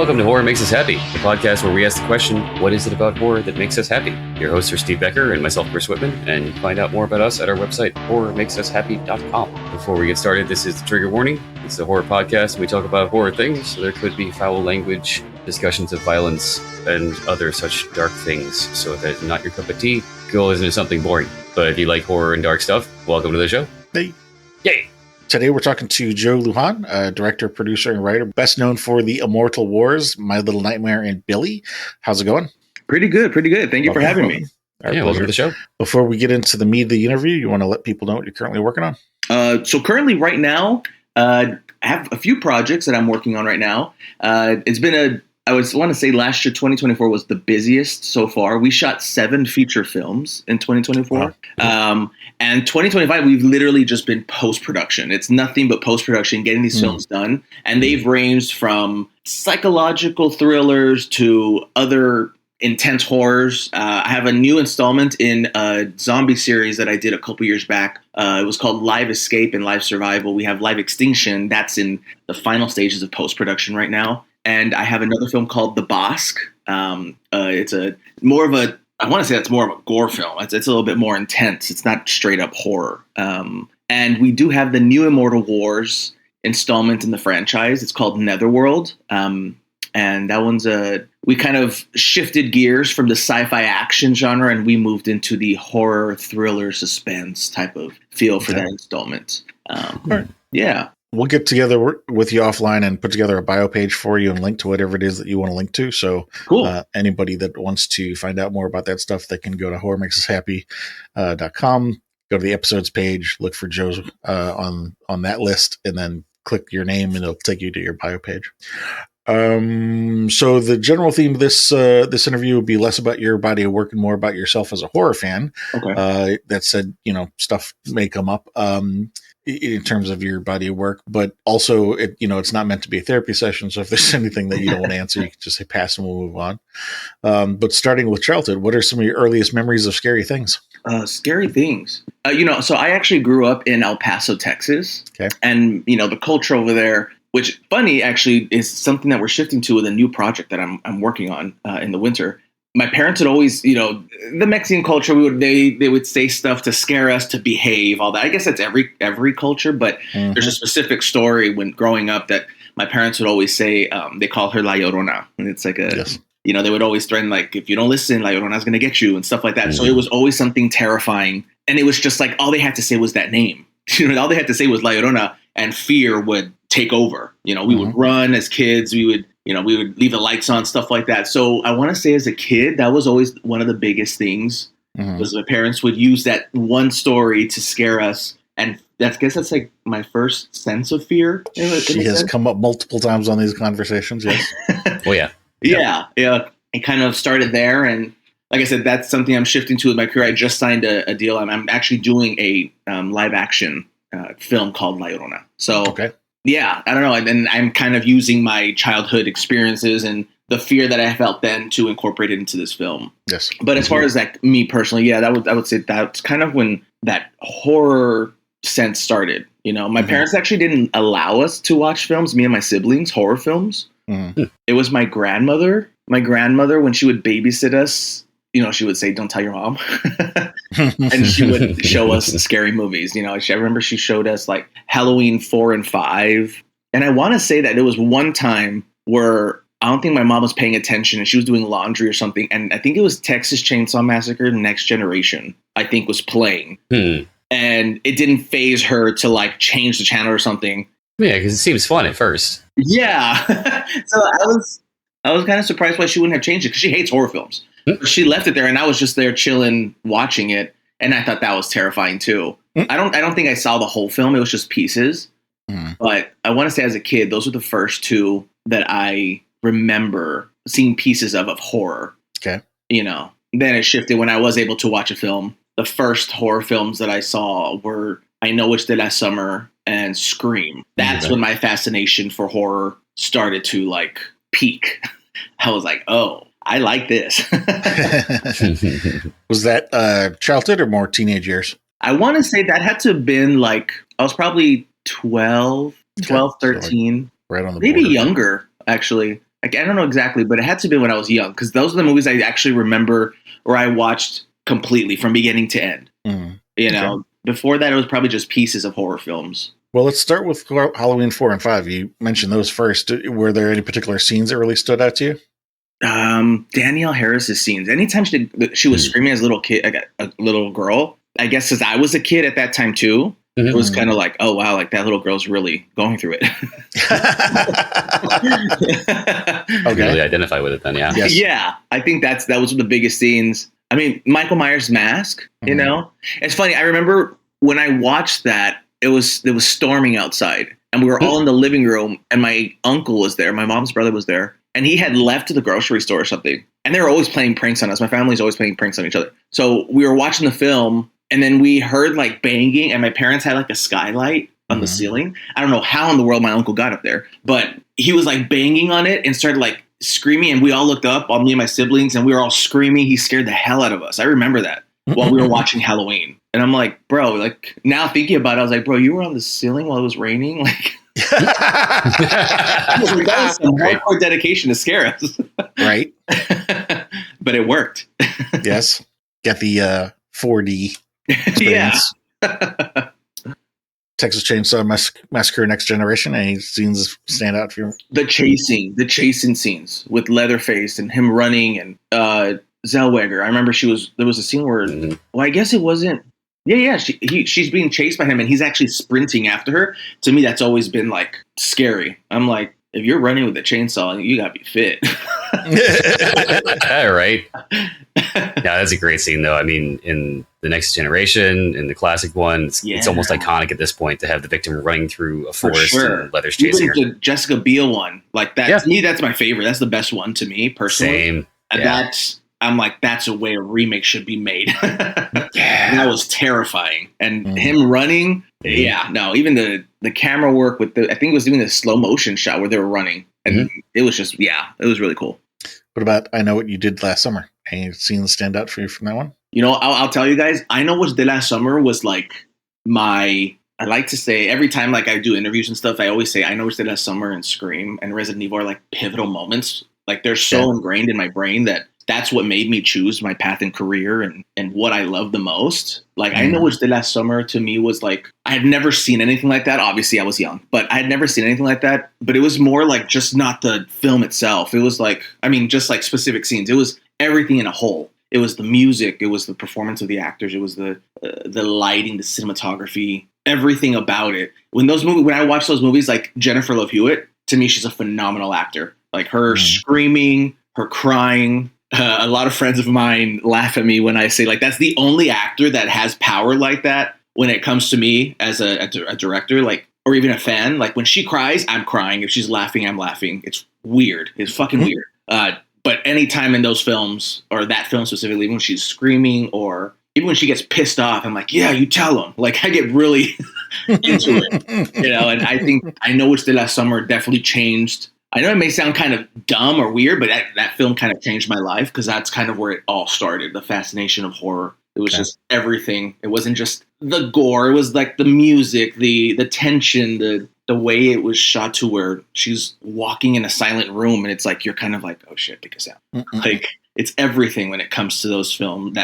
Welcome to Horror Makes Us Happy, the podcast where we ask the question, what is it about horror that makes us happy? Your hosts are Steve Becker and myself, Chris Whitman, and you can find out more about us at our website, horrormakesushappy.com. Before we get started, this is the trigger warning. It's a horror podcast, and we talk about horror things, so there could be foul language, discussions of violence, and other such dark things. So if that is not your cup of tea, go listen to something boring. But if you like horror and dark stuff, welcome to the show. Hey. Yay! Today we're talking to Joe Lujan, director, producer, and writer, best known for the Immortal Wars, My Little Nightmare, and Billy. How's it going? Pretty good. Thank you for having me. Welcome to the show. Before we get into the meat of the interview, you want to let people know what you're currently working on? So currently right now, I have a few projects that I'm working on right now. It's been I would want to say last year, 2024 was the busiest so far. We shot 7 feature films in 2024. Wow. And 2025, we've literally just been post-production. It's nothing but post-production, getting these films done. And they've ranged from psychological thrillers to other intense horrors. I have a new installment in a zombie series that I did a couple years back. It was called Live Escape and Live Survival. We have Live Extinction. That's in the final stages of post-production right now. And I have another film called The Bosque. It's I want to say that's more of a gore film. It's a little bit more intense. It's not straight up horror. And we do have the new Immortal Wars installment in the franchise. It's called Netherworld. And that one's we kind of shifted gears from the sci-fi action genre and we moved into the horror, thriller, suspense type of feel for that installment. Right. Yeah. We'll get together with you offline and put together a bio page for you and link to whatever it is that you want to link to. So cool. Anybody that wants to find out more about that stuff, they can go to horrormakesushappy.com, go to the episodes page, look for Joe's on that list, and then click your name and it'll take you to your bio page. So the general theme of this interview will be less about your body of work and more about yourself as a horror fan. Okay. That said, stuff may come up in terms of your body of work, but also it's not meant to be a therapy session. So if there's anything that you don't want to answer, you can just say pass and we'll move on. But starting with childhood, what are some of your earliest memories of scary things? Scary things. So I actually grew up in El Paso, Texas. Okay. And, the culture over there, which funny actually is something that we're shifting to with a new project that I'm working on in the winter. My parents had always, the Mexican culture, they would say stuff to scare us to behave, all that. I guess that's every culture, but there's a specific story when growing up that my parents would always say, they call her La Llorona. And it's like they would always threaten, like, if you don't listen, La Llorona's going to get you and stuff like that. So it was always something terrifying. And it was just like, all they had to say was that name. All they had to say was La Llorona, and fear would take over. We would run as kids. We would leave the lights on, stuff like that. So I want to say as a kid, that was always one of the biggest things was my parents would use that one story to scare us. And I guess that's like my first sense of fear. She has come up multiple times on these conversations. Yes. Oh, yeah. Yeah. It kind of started there. And like I said, that's something I'm shifting to with my career. I just signed a deal. I'm actually doing a live action film called La Llorona. So okay. Yeah, I don't know. And I'm kind of using my childhood experiences and the fear that I felt then to incorporate it into this film. Yes. But as far as me personally, I would say that's kind of when that horror sense started. My parents actually didn't allow us to watch films, me and my siblings, horror films. It was my grandmother. My grandmother, when she would babysit us, she would say, "Don't tell your mom." And she would show us scary movies. I remember she showed us like Halloween 4 and 5. And I want to say that there was one time where I don't think my mom was paying attention and she was doing laundry or something. And I think it was Texas Chainsaw Massacre, Next Generation, I think was playing. And it didn't faze her to like change the channel or something. Yeah, because it seems fun at first. Yeah. So I was kind of surprised why she wouldn't have changed it because she hates horror films. She left it there, and I was just there chilling, watching it, and I thought that was terrifying too. I don't think I saw the whole film; it was just pieces. But I want to say, as a kid, those were the first 2 that I remember seeing pieces of horror. Okay, then it shifted when I was able to watch a film. The first horror films that I saw were I Know It's the Last Summer and Scream. That's when my fascination for horror started to like peak. I was like, oh. I like this. Was that childhood or more teenage years? I want to say that had to have been like, I was probably 12, 13. So like right on the maybe border. Younger, actually. Like, I don't know exactly, but it had to be when I was young, because those are the movies I actually remember or I watched completely from beginning to end. You know, before that, it was probably just pieces of horror films. Well, let's start with Halloween 4 and 5. You mentioned those first. Were there any particular scenes that really stood out to you? Danielle Harris's scenes. Anytime she was screaming as a little kid, like a little girl, I guess because I was a kid at that time too, it was kind of like, oh wow, like that little girl's really going through it. Okay. Really identify with it then, yeah. Yes. Yeah, I think that was one of the biggest scenes. I mean, Michael Myers' mask, you know? It's funny, I remember when I watched that, it was storming outside, and we were all in the living room, and my uncle was there, my mom's brother was there, and he had left to the grocery store or something. And they were always playing pranks on us. My family's always playing pranks on each other. So we were watching the film, and then we heard like banging, and my parents had like a skylight on the ceiling. I don't know how in the world my uncle got up there, but he was like banging on it and started like screaming, and we all looked up, all me and my siblings, and we were all screaming. He scared the hell out of us. I remember that while we were watching Halloween. And I'm like, bro, like now thinking about it, I was like, bro, you were on the ceiling while it was raining? Like, that was some hardcore dedication to scare us. Right. But it worked. Yes. Get the 4D experience. Yeah. Texas Chainsaw Massacre Next Generation. Any scenes stand out for you? The chasing scenes with Leatherface and him running, and Zellweger. I remember there was a scene where, well, I guess it wasn't. Yeah. She's being chased by him, and he's actually sprinting after her. To me, that's always been like scary. I'm like, if you're running with a chainsaw, you gotta be fit. Right. Yeah, that's a great scene, though. I mean, in the Next Generation, in the classic one, it's almost iconic at this point to have the victim running through a forest and Leather's chasing her. The Jessica Biel one, like that. Yeah. To me, that's my favorite. That's the best one to me personally. Same. And I'm like, that's a way a remake should be made. That was terrifying. And him running, even the camera work with I think it was even the slow motion shot where they were running. And it was just, it was really cool. What about I Know What You Did Last Summer? Any scenes stand out for you from that one? You know, I'll tell you guys, I Know What You Did Last Summer was like I like to say every time like I do interviews and stuff, I always say I Know What You Did Last Summer and Scream and Resident Evil are like pivotal moments. Like they're so ingrained in my brain that's what made me choose my path and career and what I love the most. Like, I Know What You Did Last Summer to me was like, I had never seen anything like that. Obviously, I was young, but I had never seen anything like that. But it was more like just not the film itself. It was like, I mean, just like specific scenes. It was everything in a whole. It was the music. It was the performance of the actors. It was the lighting, the cinematography, everything about it. When I watch those movies, like Jennifer Love Hewitt, to me, she's a phenomenal actor. Like her screaming, her crying. A lot of friends of mine laugh at me when I say, like, that's the only actor that has power like that when it comes to me as a director, like, or even a fan. Like, when she cries, I'm crying. If she's laughing, I'm laughing. It's weird. It's fucking weird. But anytime in those films, or that film specifically, when she's screaming or even when she gets pissed off, I'm like, yeah, you tell him. Like, I get really into it, you know? And I think I Know What You Did Last Summer definitely changed. I know it may sound kind of dumb or weird, but that film kind of changed my life because that's kind of where it all started, the fascination of horror. It was just everything. It wasn't just the gore. It was like the music, the tension, the way it was shot to where she's walking in a silent room and it's like, you're kind of like, oh shit, take us out. Like, it's everything when it comes to that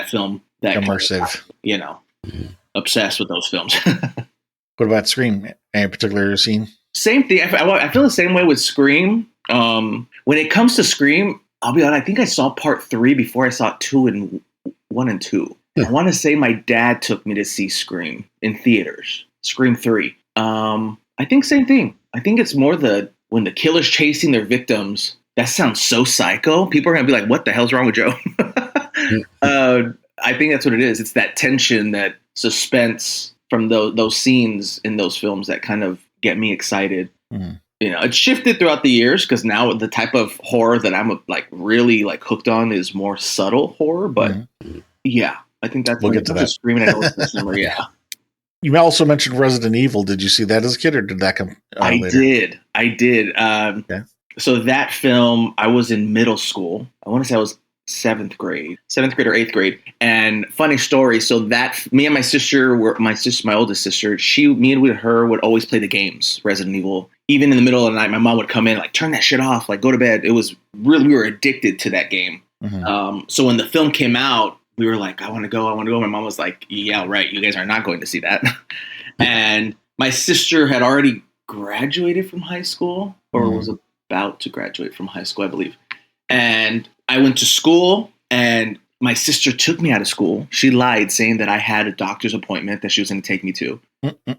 film, that immersive, kind of, you know, obsessed with those films. What about Scream? Any particular scene? Same thing. I feel the same way with Scream. When it comes to Scream, I'll be honest, I think I saw part 3 before I saw 1 and 2. I want to say my dad took me to see Scream in theaters. Scream 3. I think same thing. I think it's more when the killer's chasing their victims. That sounds so psycho. People are going to be like, what the hell's wrong with Joe? I think that's what it is. It's that tension, that suspense from those scenes in those films that kind of get me excited. You know, it's shifted throughout the years because now the type of horror that I'm like really like hooked on is more subtle horror. But yeah, I think that's we'll get to that. Screaming at this summer. Yeah. You also mentioned Resident Evil. Did you see that as a kid, or did that come later? I did. Okay. So that film, I was in middle school. I want to say I was seventh grade or eighth grade. And funny story. So that me and my sister were my oldest sister. Me and her would always play the games, Resident Evil. Even in the middle of the night, my mom would come in like, turn that shit off, like go to bed. It was really, we were addicted to that game. Mm-hmm. So when the film came out, we were like, I want to go. My mom was like, yeah, right. You guys are not going to see that. And my sister had already graduated from high school or was about to graduate from high school, I believe. And I went to school and my sister took me out of school. She lied saying that I had a doctor's appointment that she was going to take me to.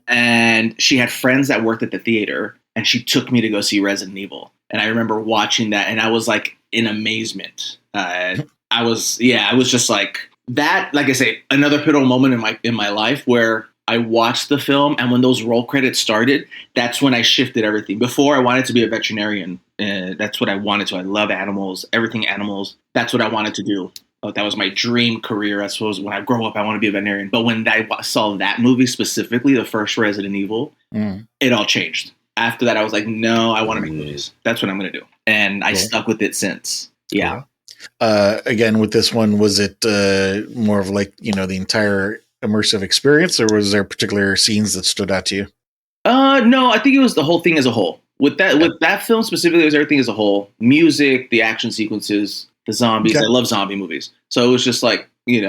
And she had friends that worked at the theater and she took me to go see Resident Evil. And I remember watching that and I was like in amazement. I was just like that, like I say, another pivotal moment in my life where I watched the film, and when those roll credits started, that's when I shifted everything. Before, I wanted to be a veterinarian. That's what I wanted to. I love animals, everything animals. That's what I wanted to do. That was my dream career. I suppose when I grow up, I want to be a veterinarian. But when I saw that movie specifically, the first Resident Evil, it all changed. After that, I was like, no, I want to make movies. That's what I'm going to do. And I stuck with it since. Yeah. Again, with this one, was it more of like, the entire immersive experience, or was there particular scenes that stood out to you? No, I think it was the whole thing as a whole. With that film specifically, it was everything as a whole. Music, the action sequences, the zombies. Okay. I love zombie movies. So it was just like, I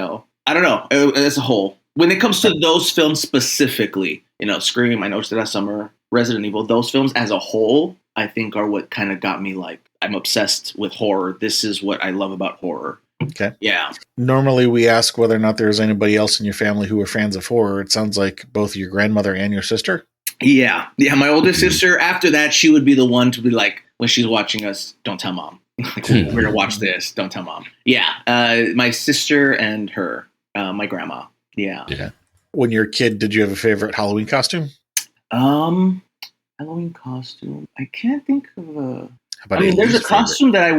don't know, as a whole. When it comes to those films specifically, Scream, I Know It's That Summer, Resident Evil, those films as a whole, I think are what kind of got me like, I'm obsessed with horror. This is what I love about horror. Okay. Yeah. Normally we ask whether or not there's anybody else in your family who are fans of horror. It sounds like both your grandmother and your sister. Yeah. Yeah. My oldest sister, after that, she would be the one to be like, when she's watching us, don't tell mom. Like, we're going to watch this. Don't tell mom. Yeah. My sister and her, my grandma. Yeah. Yeah. When you were a kid, did you have a favorite Halloween costume? Halloween costume. I can't think of a... there's a costume that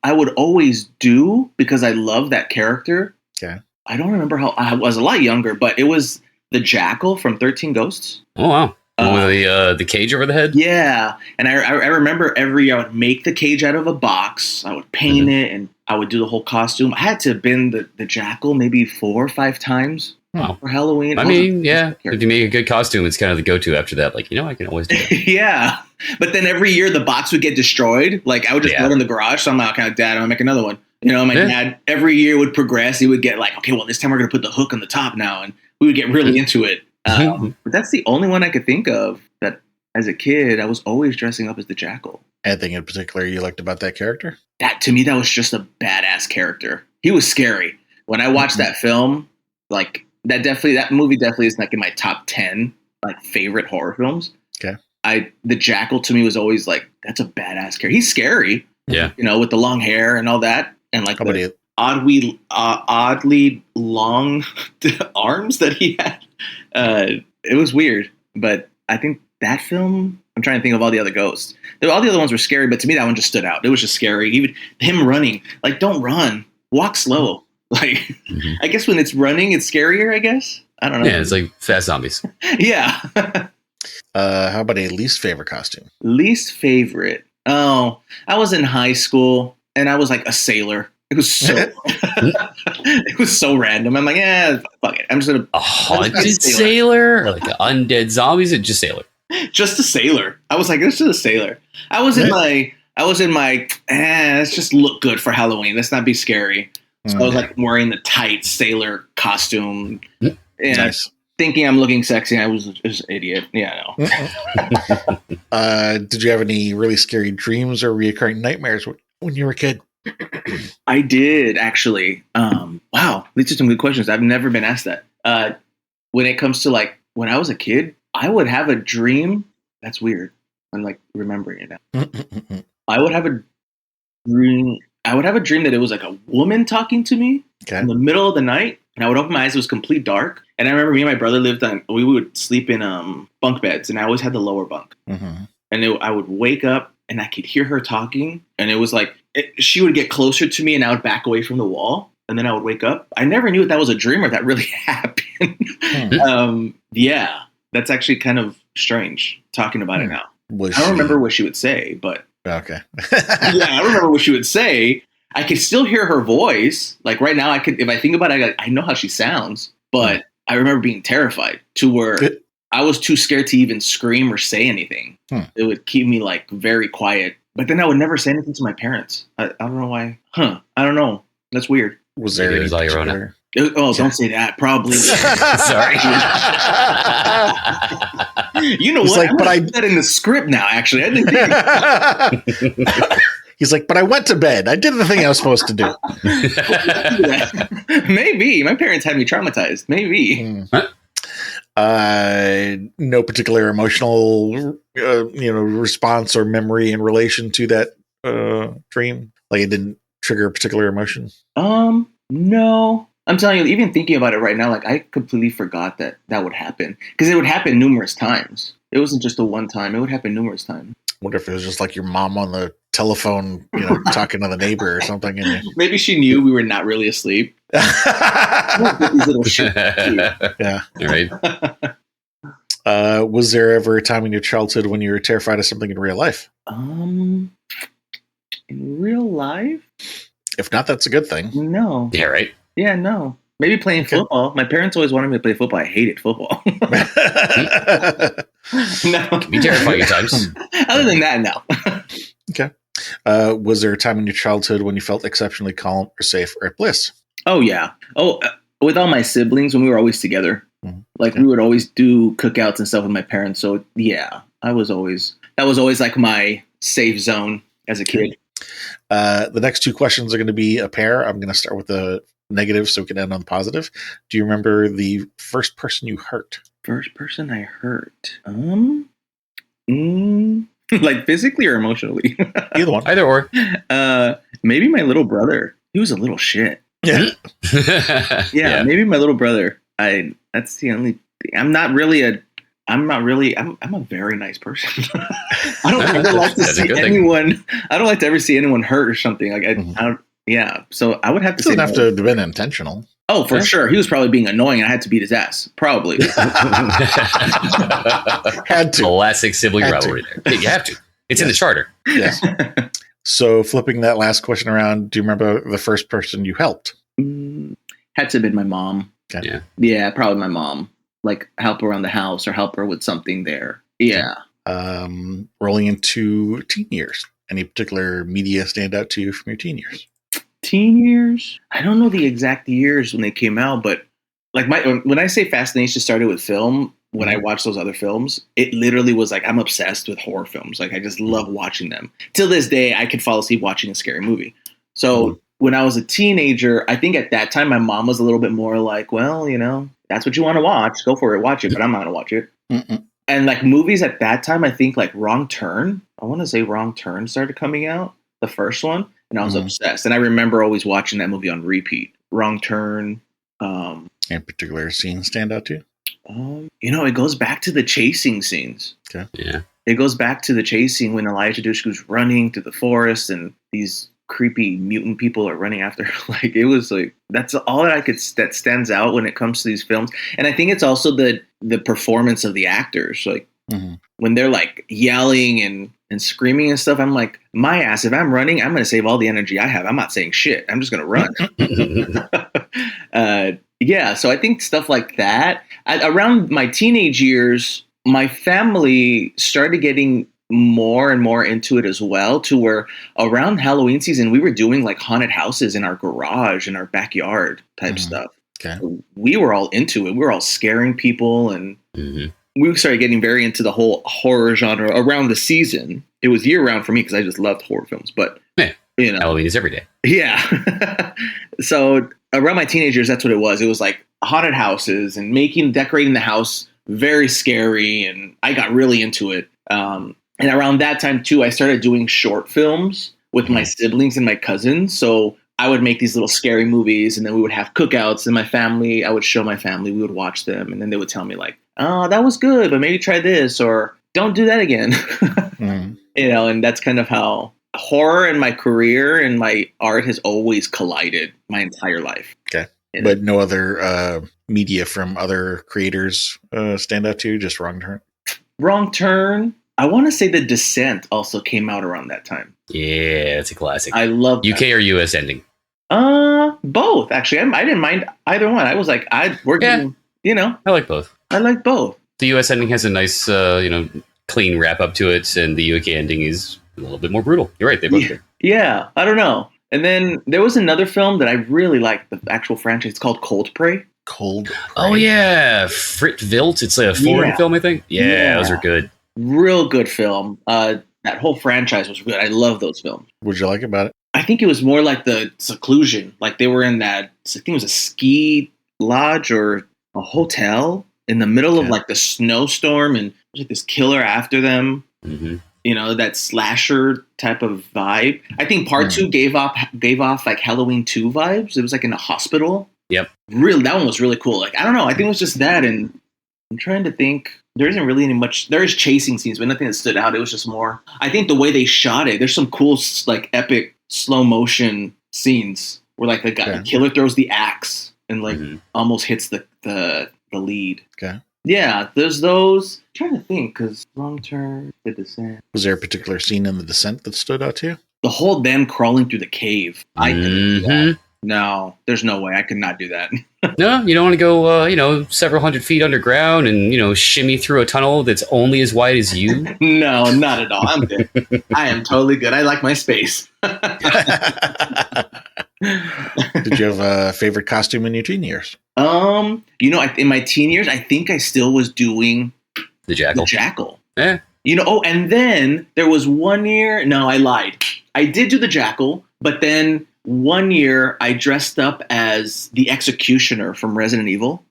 I would always do because I love that character. Okay. I don't remember how I was a lot younger, but it was the Jackal from 13 Ghosts. Oh, wow. With the cage over the head? Yeah. And I remember every year I would make the cage out of a box. I would paint it and I would do the whole costume. I had to bend the Jackal maybe 4 or 5 times. Wow. For Halloween. I mean, yeah. If you make a good costume, it's kind of the go-to after that. Like, I can always do that. Yeah. But then every year the box would get destroyed. Like, I would just put it in the garage. So I'm like, okay, Dad, I'm going to make another one. My dad every year would progress. He would get like, okay, well, this time we're going to put the hook on the top now. And we would get really into it. But that's the only one I could think of that as a kid, I was always dressing up as the Jackal. Anything in particular you liked about that character? To me, that was just a badass character. He was scary. When I watched that film, like, that movie definitely is like in my top 10 like favorite horror films. Okay. The Jackal to me was always like, that's a badass character. He's scary. Yeah. With the long hair and all that. And like the oddly long arms that he had. It was weird. But I think that film, I'm trying to think of all the other ghosts. All the other ones were scary, but to me that one just stood out. It was just scary. Even him running. Like, don't run. Walk slow. Like, I guess when it's running, it's scarier, I guess. I don't know. Yeah, it's like fast zombies. Yeah. How about a least favorite costume? Least favorite? Oh, I was in high school, and I was like a sailor. It was so it was so random. I'm like, fuck it. I'm just going to... A haunted sailor? Or like undead zombies? Or just sailor? Just a sailor. I was like, it's just a sailor. I was in my, let's just look good for Halloween. Let's not be scary. So I was like wearing the tight sailor costume and thinking I'm looking sexy. I was just an idiot. Yeah, I know. Did you have any really scary dreams or reoccurring nightmares when you were a kid? I did, actually. Wow, these are some good questions. I've never been asked that. When it comes to like when I was a kid, I would have a dream. That's weird. I'm like remembering it now. I would have a dream that it was like a woman talking to me in the middle of the night, and I would open my eyes. It was complete dark, and I remember me and my brother we would sleep in bunk beds, and I always had the lower bunk. And I would wake up, and I could hear her talking, and it was like she would get closer to me, and I would back away from the wall, and then I would wake up. I never knew if that was a dream or that really happened. Yeah, that's actually kind of strange talking about it now. I don't remember what she would say, but. Okay. Yeah, I don't remember what she would say, I could still hear her voice. Like right now, if I think about it, I know how she sounds, but I remember being terrified to where I was too scared to even scream or say anything. It would keep me like very quiet. But then I would never say anything to my parents. I don't know why. I don't know. That's weird. Was there any particular... Oh, don't say that. Probably. Sorry. You know what? Like, but I put that in the script now. Actually, I didn't. He's like, but I went to bed. I did the thing I was supposed to do. Maybe my parents had me traumatized. Maybe. No particular emotional, response or memory in relation to that dream. Like it didn't trigger a particular emotion. No. I'm telling you, even thinking about it right now, like I completely forgot that would happen because it would happen numerous times. It wasn't just the one time; it would happen numerous times. I wonder if it was just like your mom on the telephone, talking to the neighbor or something. And maybe she knew we were not really asleep. These little shit. Yeah. Right. Was there ever a time in your childhood when you were terrified of something in real life? In real life? If not, that's a good thing. No. Yeah, right. Yeah, no. Maybe playing football. My parents always wanted me to play football. I hated football. No. Can be terrifying at times. Other than that, no. Okay. Was there a time in your childhood when you felt exceptionally calm or safe or at bliss? Oh, yeah. With all my siblings, when we were always together, we would always do cookouts and stuff with my parents. So, yeah, that was always like my safe zone as a kid. The next two questions are going to be a pair. I'm going to start with the negative so we can end on the positive. Do you remember the first person you hurt? First person I hurt? Like physically or emotionally? Either one. Either or. Maybe my little brother. He was a little shit. Yeah. Yeah, maybe my little brother. That's the only thing. I'm a very nice person. I don't ever like to see anyone. I don't like to ever see anyone hurt or something. Like yeah. So I would have to say it doesn't have to have been intentional. Oh, for sure. He was probably being annoying and I had to beat his ass. Probably. Had to. Classic sibling rivalry there. Yeah, you have to. It's in the charter. Yes. So flipping that last question around, do you remember the first person you helped? Had to have been my mom. Okay. Yeah. Yeah, probably my mom. Like help around the house or help her with something there. Yeah. Rolling into teen years. Any particular media stand out to you from your teen years? Teen years? I don't know the exact years when they came out, but like when I say fascination started with film, when I watched those other films, it literally was like I'm obsessed with horror films. Like I just love watching them. Till this day, I could fall asleep watching a scary movie. So when I was a teenager, I think at that time my mom was a little bit more like, well, that's what you want to watch. Go for it, watch it. But I'm not gonna watch it. And like movies at that time, I think like Wrong Turn. I want to say Wrong Turn started coming out, the first one, and I was obsessed. And I remember always watching that movie on repeat. Wrong Turn. Any particular scenes stand out to you? It goes back to the chasing scenes. Okay. Yeah. It goes back to the chasing when Elijah Dushku's running through the forest and these creepy mutant people are running after her. Like it was like that's all that stands out when it comes to these films. And I think it's also the performance of the actors. Like when they're like yelling and screaming and stuff, I'm like, my ass, if I'm running, I'm gonna save all the energy I have. I'm not saying shit. I'm just gonna run. Yeah, so I think stuff like that. Around my teenage years, my family started getting more and more into it as well, to where around Halloween season, we were doing like haunted houses in our garage, in our backyard type stuff. Okay. So we were all into it. We were all scaring people, and we started getting very into the whole horror genre around the season. It was year round for me because I just loved horror films, but Halloween is every day. Yeah. So around my teenagers, that's what it was. It was like haunted houses and decorating the house very scary. And I got really into it. And around that time too, I started doing short films with my siblings and my cousins. So I would make these little scary movies, and then we would have cookouts, and I would show my family, we would watch them. And then they would tell me like, oh, that was good, but maybe try this, or don't do that again. And that's kind of how horror and my career and my art has always collided my entire life. Okay. But no other media from other creators stand out to you? Just Wrong Turn? Wrong Turn. I want to say The Descent also came out around that time. Yeah, it's a classic. I love UK or US ending? Both actually. I didn't mind either one. I was like, getting, I like both. I like both. The US ending has a nice, clean wrap up to it, and the UK ending is a little bit more brutal. You're right, they both do. Yeah, I don't know. And then there was another film that I really liked, the actual franchise. It's called Cold Prey. Cold Prey. Oh yeah, Frit Wilt. It's like a foreign film, I think. Yeah, those are good. Real good film. That whole franchise was good. I love those films. What'd you like about it? I think it was more like the seclusion. Like they were in that, I think it was a ski lodge or a hotel in the middle of like the snowstorm, and there's like this killer after them. Mm-hmm. That slasher type of vibe. I think part 2 gave off like Halloween 2 vibes. It was like in a hospital. Yep. Really, that one was really cool. Like, I don't know. I think it was just that. And I'm trying to think. There isn't really any much. There is chasing scenes, but nothing that stood out. It was just more. I think the way they shot it. There's some cool, like, epic slow motion scenes where, like, the killer throws the axe and like almost hits the lead. Okay. Yeah, there's those. I'm trying to think because Wrong Turn, The Descent. Was there a particular scene in The Descent that stood out to you? The whole them crawling through the cave. I couldn't do that. No, there's no way I could not do that. No, you don't want to go, several hundred feet underground and, shimmy through a tunnel that's only as wide as you. No, not at all. I'm good. I am totally good. I like my space. Did you have a favorite costume in your teen years? In my teen years, I think I still was doing the Jackal. Yeah. And then there was 1 year. No, I lied. I did do the Jackal, but then 1 year I dressed up as the Executioner from Resident Evil,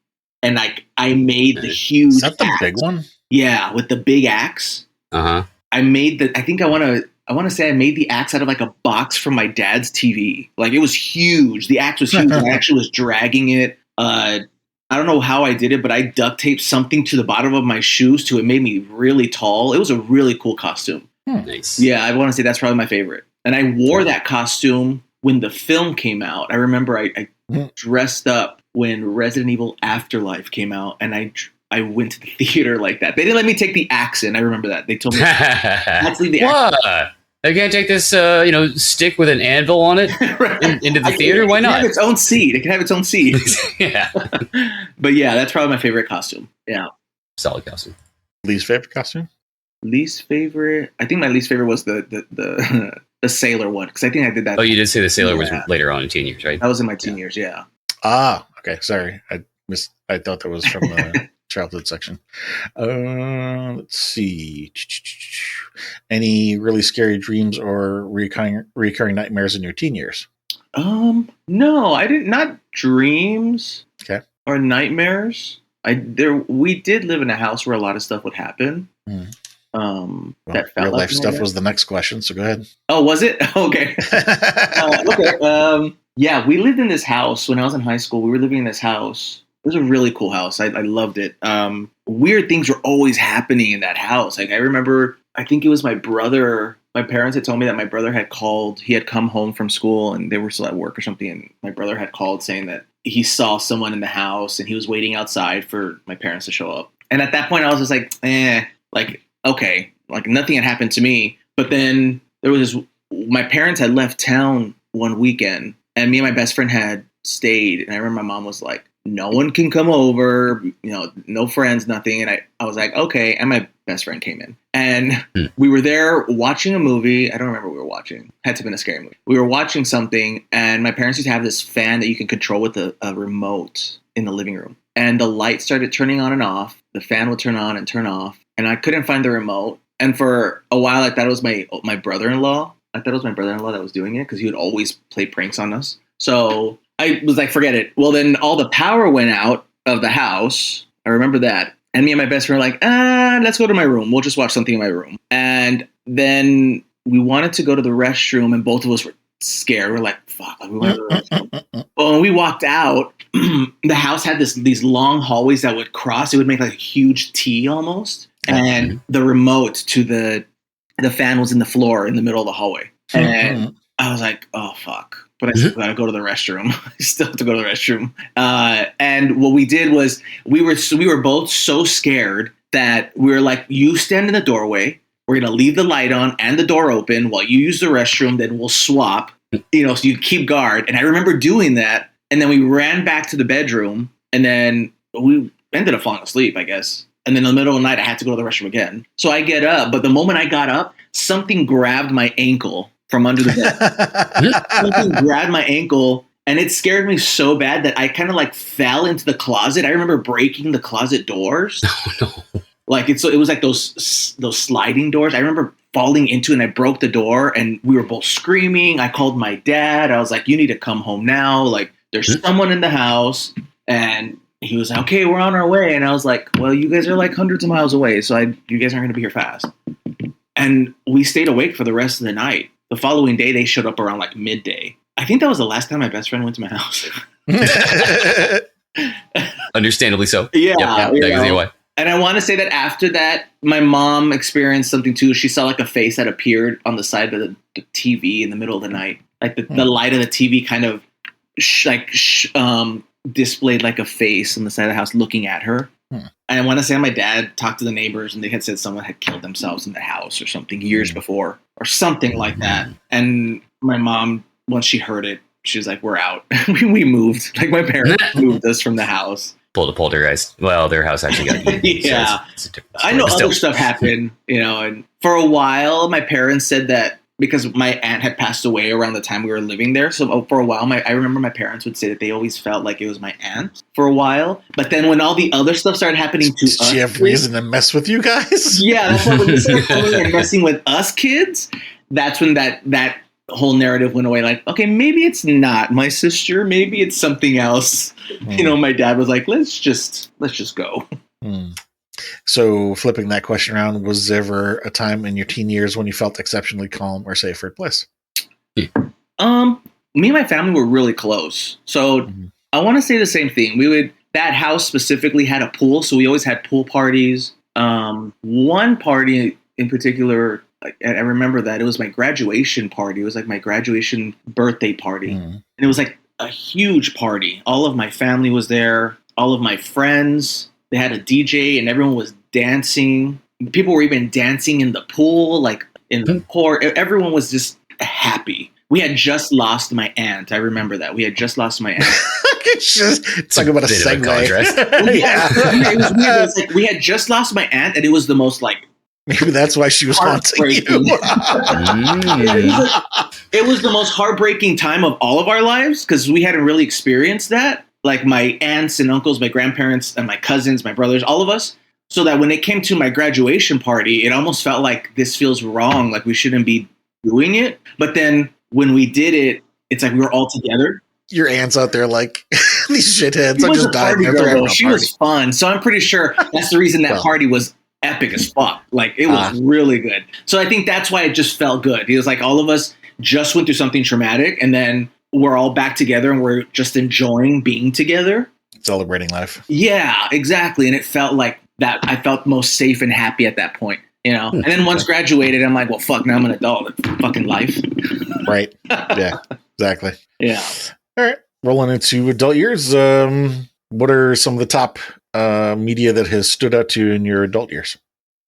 and I made the huge. Is that the big one? Yeah, with the big axe. I made I think I want to say I made the axe out of like a box from my dad's TV. Like it was huge. The axe was huge. I actually was dragging it. I don't know how I did it, but I duct taped something to the bottom of my shoes to it made me really tall. It was a really cool costume. Nice. Yeah, I want to say that's probably my favorite. And I wore that costume when the film came out. I remember I dressed up when Resident Evil Afterlife came out, and I went to the theater like that. They didn't let me take the axe in. I remember that. They told me, let's leave the axe. What? I can't take this, stick with an anvil on it into the theater? Why not? It can have its own seat. It can have its own seat. Yeah. But yeah, that's probably my favorite costume. Yeah. Solid costume. Least favorite costume? Least favorite? I think my least favorite was the sailor one, because I think I did that. Oh, you did say the sailor was later on in teen years, right? That was in my teen years, yeah. Ah, okay. Sorry. I thought that was from the childhood section. Let's see. Any really scary dreams or recurring nightmares in your teen years? No, I didn't. Not dreams. Okay. Or nightmares. We did live in a house where a lot of stuff would happen. That felt real life like stuff was the next question, so go ahead. Oh, was it? Okay. Okay. Yeah, we lived in this house when I was in high school. We were living in this house. It was a really cool house. I loved it. Weird things were always happening in that house. Like I remember, I think it was my brother. My parents had told me that my brother had called. He had come home from school and they were still at work or something. And my brother had called saying that he saw someone in the house and he was waiting outside for my parents to show up. And at that point, I was just like, okay, like nothing had happened to me. But then there was my parents had left town one weekend and me and my best friend had stayed. And I remember my mom was like, no one can come over, no friends, nothing. And I was like, okay. And my best friend came in and we were there watching a movie. I don't remember what we were watching. Had to have been a scary movie. We were watching something and my parents used to have this fan that you can control with a remote in the living room. And the light started turning on and off. The fan would turn on and turn off. And I couldn't find the remote. And for a while, I thought it was my brother-in-law. I thought it was my brother-in-law that was doing it because he would always play pranks on us. So I was like, forget it. Well, then all the power went out of the house. I remember that. And me and my best friend were like, let's go to my room. We'll just watch something in my room. And then we wanted to go to the restroom and both of us were scared. We're like, fuck. Like, we went to the restroom. Well, when we walked out, the house had these long hallways that would cross. It would make like a huge T almost. And the remote to the fan was in the floor in the middle of the hallway. And I was like, oh, fuck. But I still got to go to the restroom. I still have to go to the restroom. And what we did was we were both so scared that we were like, you stand in the doorway. We're going to leave the light on and the door open while you use the restroom. Then we'll swap, so you keep guard. And I remember doing that. And then we ran back to the bedroom, and then we ended up falling asleep, I guess. And then in the middle of the night, I had to go to the restroom again. So I get up, but the moment I got up, something grabbed my ankle from under the bed. Something grabbed my ankle, and it scared me so bad that I kind of like fell into the closet. I remember breaking the closet doors. Oh, no. Like it was like those sliding doors. I remember falling into it, and I broke the door, and we were both screaming. I called my dad. I was like, "You need to come home now. Like there's someone in the house." And he was like, "Okay, we're on our way." And I was like, "Well, you guys are like hundreds of miles away, so you guys aren't going to be here fast." And we stayed awake for the rest of the night. The following day, they showed up around like midday. I think that was the last time my best friend went to my house. Understandably so. Yeah. Yep. That can see why. And I want to say that after that, my mom experienced something too. She saw like a face that appeared on the side of the TV in the middle of the night. Like the light of the TV kind of displayed like a face on the side of the house looking at her. And I want to say my dad talked to the neighbors, and they had said someone had killed themselves in the house or something years before or something like that. And my mom, once she heard it, she was like, "We're out." We moved. Like my parents moved us from the house. Pulled a poltergeist. Well, their house actually got eaten. Yeah. So I know other stuff happened, and for a while my parents said that because my aunt had passed away around the time we were living there. So for a while, I remember my parents would say that they always felt like it was my aunt for a while. But then when all the other stuff started happening to us. Did she have reason to mess with you guys? Yeah, that's why when they started coming and messing with us kids, that's when that whole narrative went away. Like, okay, maybe it's not my sister. Maybe it's something else. My dad was like, let's just go. So flipping that question around, was there ever a time in your teen years when you felt exceptionally calm or safe or at bliss? Me and my family were really close. So I want to say the same thing. That house specifically had a pool. So we always had pool parties. One party in particular, I remember that it was my graduation party. It was like my graduation birthday party. And it was like a huge party. All of my family was there. All of my friends. They had a DJ and everyone was dancing. People were even dancing in the pool, like in the court. Everyone was just happy. We had just lost my aunt. I remember that. We had just lost my aunt. It's like about a segue. It was weird. It was like we had just lost my aunt, and it was the most like. Maybe that's why she was haunting you. It was the most heartbreaking time of all of our lives because we hadn't really experienced that. Like my aunts and uncles, my grandparents, and my cousins, my brothers, all of us. So that when it came to my graduation party, it almost felt like this feels wrong. Like we shouldn't be doing it. But then when we did it, it's like we were all together. Your aunt's out there like, these shitheads. I just died. She was fun. So I'm pretty sure that's the reason that party was epic as fuck. Like it was really good. So I think that's why it just felt good. It was like all of us just went through something traumatic, and then we're all back together and we're just enjoying being together. Celebrating life. Yeah, exactly. And it felt like that. I felt most safe and happy at that point, And then once graduated, I'm like, well, fuck, now I'm an adult. It's fucking life. Right. Yeah, exactly. Yeah. All right. Rolling into adult years. What are some of the top media that has stood out to you in your adult years?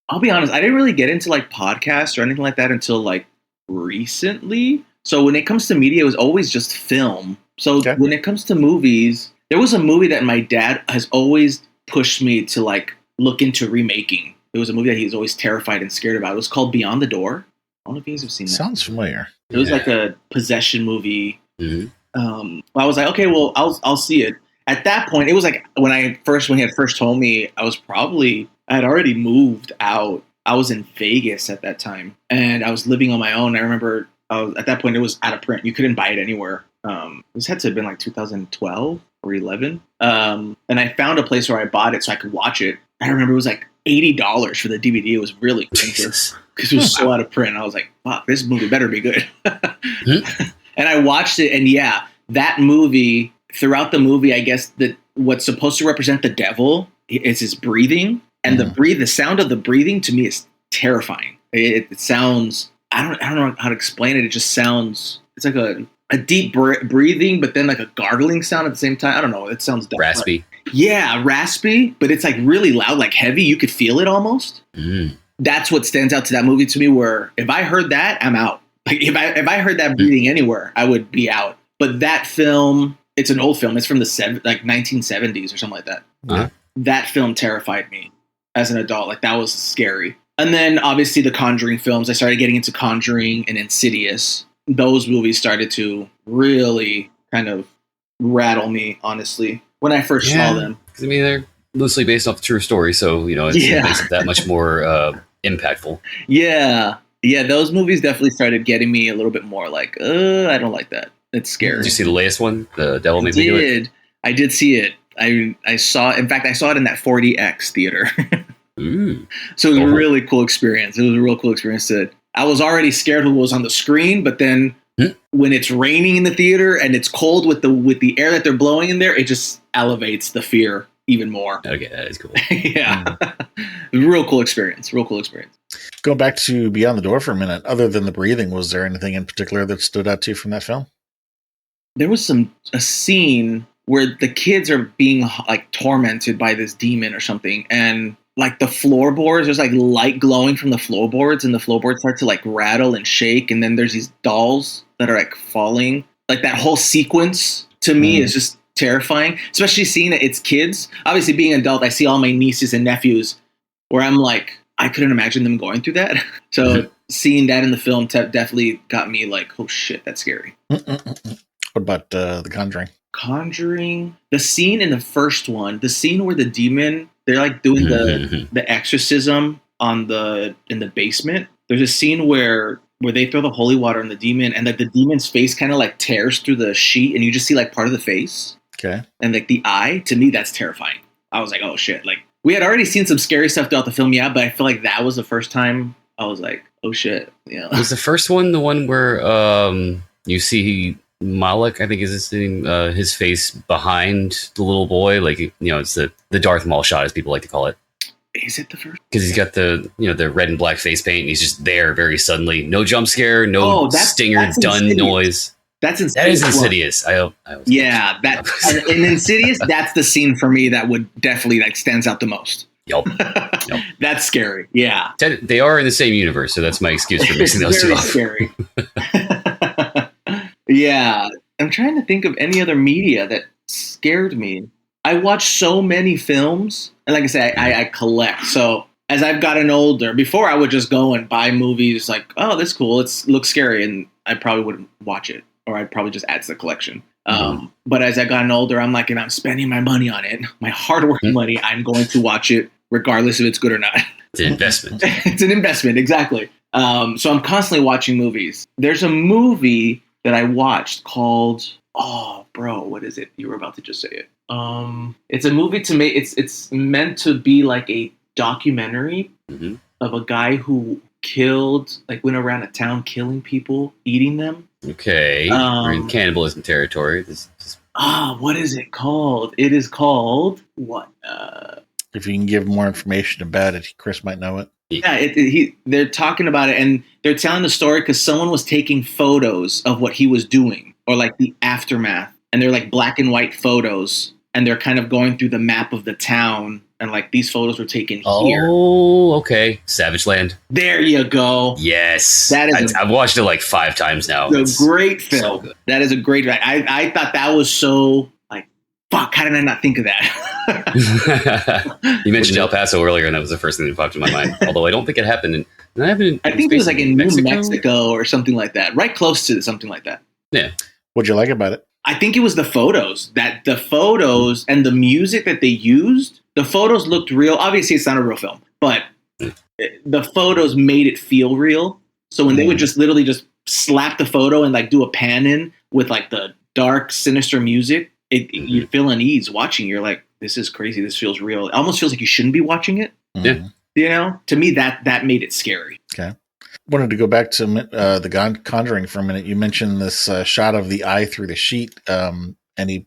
I'll be honest. I didn't really get into like podcasts or anything like that until like recently. So when it comes to media, it was always just film. So when it comes to movies, there was a movie that my dad has always pushed me to like look into remaking. It was a movie that he was always terrified and scared about. It was called Beyond the Door. I don't know if you guys have seen that. Sounds familiar. It was like a possession movie. I was like, okay, well, I'll see it. At that point, it was like when he had first told me, I had already moved out. I was in Vegas at that time, and I was living on my own. I remember at that point, it was out of print. You couldn't buy it anywhere. This had to have been like 2012 or 11. And I found a place where I bought it so I could watch it. I remember it was like $80 for the DVD. It was really expensive because it was so out of print. I was like, fuck, this movie better be good. And I watched it, and yeah, that movie, throughout the movie, I guess that what's supposed to represent the devil is his breathing. And the sound of the breathing to me is terrifying. It sounds, I don't know how to explain it. It just sounds, it's like a deep breathing, but then like a gargling sound at the same time. I don't know. It sounds raspy. Yeah, raspy, but it's like really loud, like heavy. You could feel it almost. that's what stands out to that movie to me, where if I heard that, I'm out. Like if I heard that breathing anywhere, I would be out. But that film, it's an old film. It's from the 1970s or something like that. Uh-huh. That film terrified me as an adult. Like that was scary. And then obviously the Conjuring films. I started getting into Conjuring and Insidious. Those movies started to really kind of rattle me, honestly, when I first saw them. I mean, they're loosely based off the true story, so it makes it that much more impactful. Yeah, those movies definitely started getting me a little bit more like, I don't like that. It's scary. Did you see the latest one, The Devil Made Me Do It? I did see it. I saw. In fact, I saw it in that 4DX theater. So it was a really cool experience. It was a real cool experience. I was already scared of what was on the screen, but then when it's raining in the theater and it's cold with the air that they're blowing in there, it just elevates the fear even more. Okay, that is cool. Yeah. Real cool experience. Go back to Beyond the Door for a minute. Other than the breathing, was there anything in particular that stood out to you from that film? There was a scene where the kids are being like tormented by this demon or something, and like the floorboards, there's like light glowing from the floorboards, and the floorboards start to like rattle and shake, and then there's these dolls that are like falling. Like that whole sequence to me is just terrifying, especially seeing that it's kids. Obviously, being an adult, I see all my nieces and nephews where I'm like, I couldn't imagine them going through that. So seeing that in the film definitely got me like, oh shit, that's scary. What about The Conjuring? Conjuring, the scene in the first one, the scene where the demon, they're like doing the exorcism in the basement. There's a scene where they throw the holy water on the demon, and like the demon's face kind of like tears through the sheet, and you just see like part of the face. Okay. And like the eye, to me, that's terrifying. I was like, oh shit. Like we had already seen some scary stuff throughout the film, but I feel like that was the first time I was like, oh shit. Was the first one the one where you see Malik, I think is his name, his face behind the little boy? Like, it's the Darth Maul shot, as people like to call it. Is it the first? Because he's got the red and black face paint, and he's just there very suddenly. No jump scare, no stinger, done Insidious. Noise. That's Insidious. That is Insidious. In Insidious, that's the scene for me that would definitely like stands out the most. Yep. That's scary. Yeah. They are in the same universe, so that's my excuse for mixing those two up. Scary. Yeah. I'm trying to think of any other media that scared me. I watch so many films, and like I said, I collect. So as I've gotten older, before I would just go and buy movies like, oh, that's cool, it looks scary, and I probably wouldn't watch it, or I'd probably just add to the collection. But as I've gotten older, I'm like, if I'm spending my money on it, my hard-working money, I'm going to watch it regardless if it's good or not. It's an investment. It's an investment, exactly. So I'm constantly watching movies. There's a movie that I watched called, oh, bro, what is it? You were about to just say it. It's a movie it's meant to be like a documentary of a guy who went around a town killing people, eating them. Okay. We're in cannibalism territory. What is it called? It is called what? If you can give more information about it, Chris might know it. Yeah, they're talking about it, and they're telling the story because someone was taking photos of what he was doing, or like the aftermath, and they're like black and white photos, and they're kind of going through the map of the town, and like these photos were taken here. Oh, okay. Savage Land. There you go. Yes. I've watched it like 5 times now. It's a great film. So that is a great. I thought that was so like, fuck. How did I not think of that? You mentioned El Paso earlier, and that was the first thing that popped in my mind. Although I don't think it happened. I think it was like in New Mexico or something like that, right close to something like that. Yeah. What'd you like about it? I think it was the photos and the music that they used. The photos looked real. Obviously, it's not a real film, but the photos made it feel real. So when they would just literally just slap the photo and like do a pan in with like the dark, sinister music, you feel unease watching. You're like, this is crazy. This feels real. It almost feels like you shouldn't be watching it. Yeah. To me, that made it scary. Okay. Wanted to go back to the Conjuring for a minute. You mentioned this shot of the eye through the sheet. Any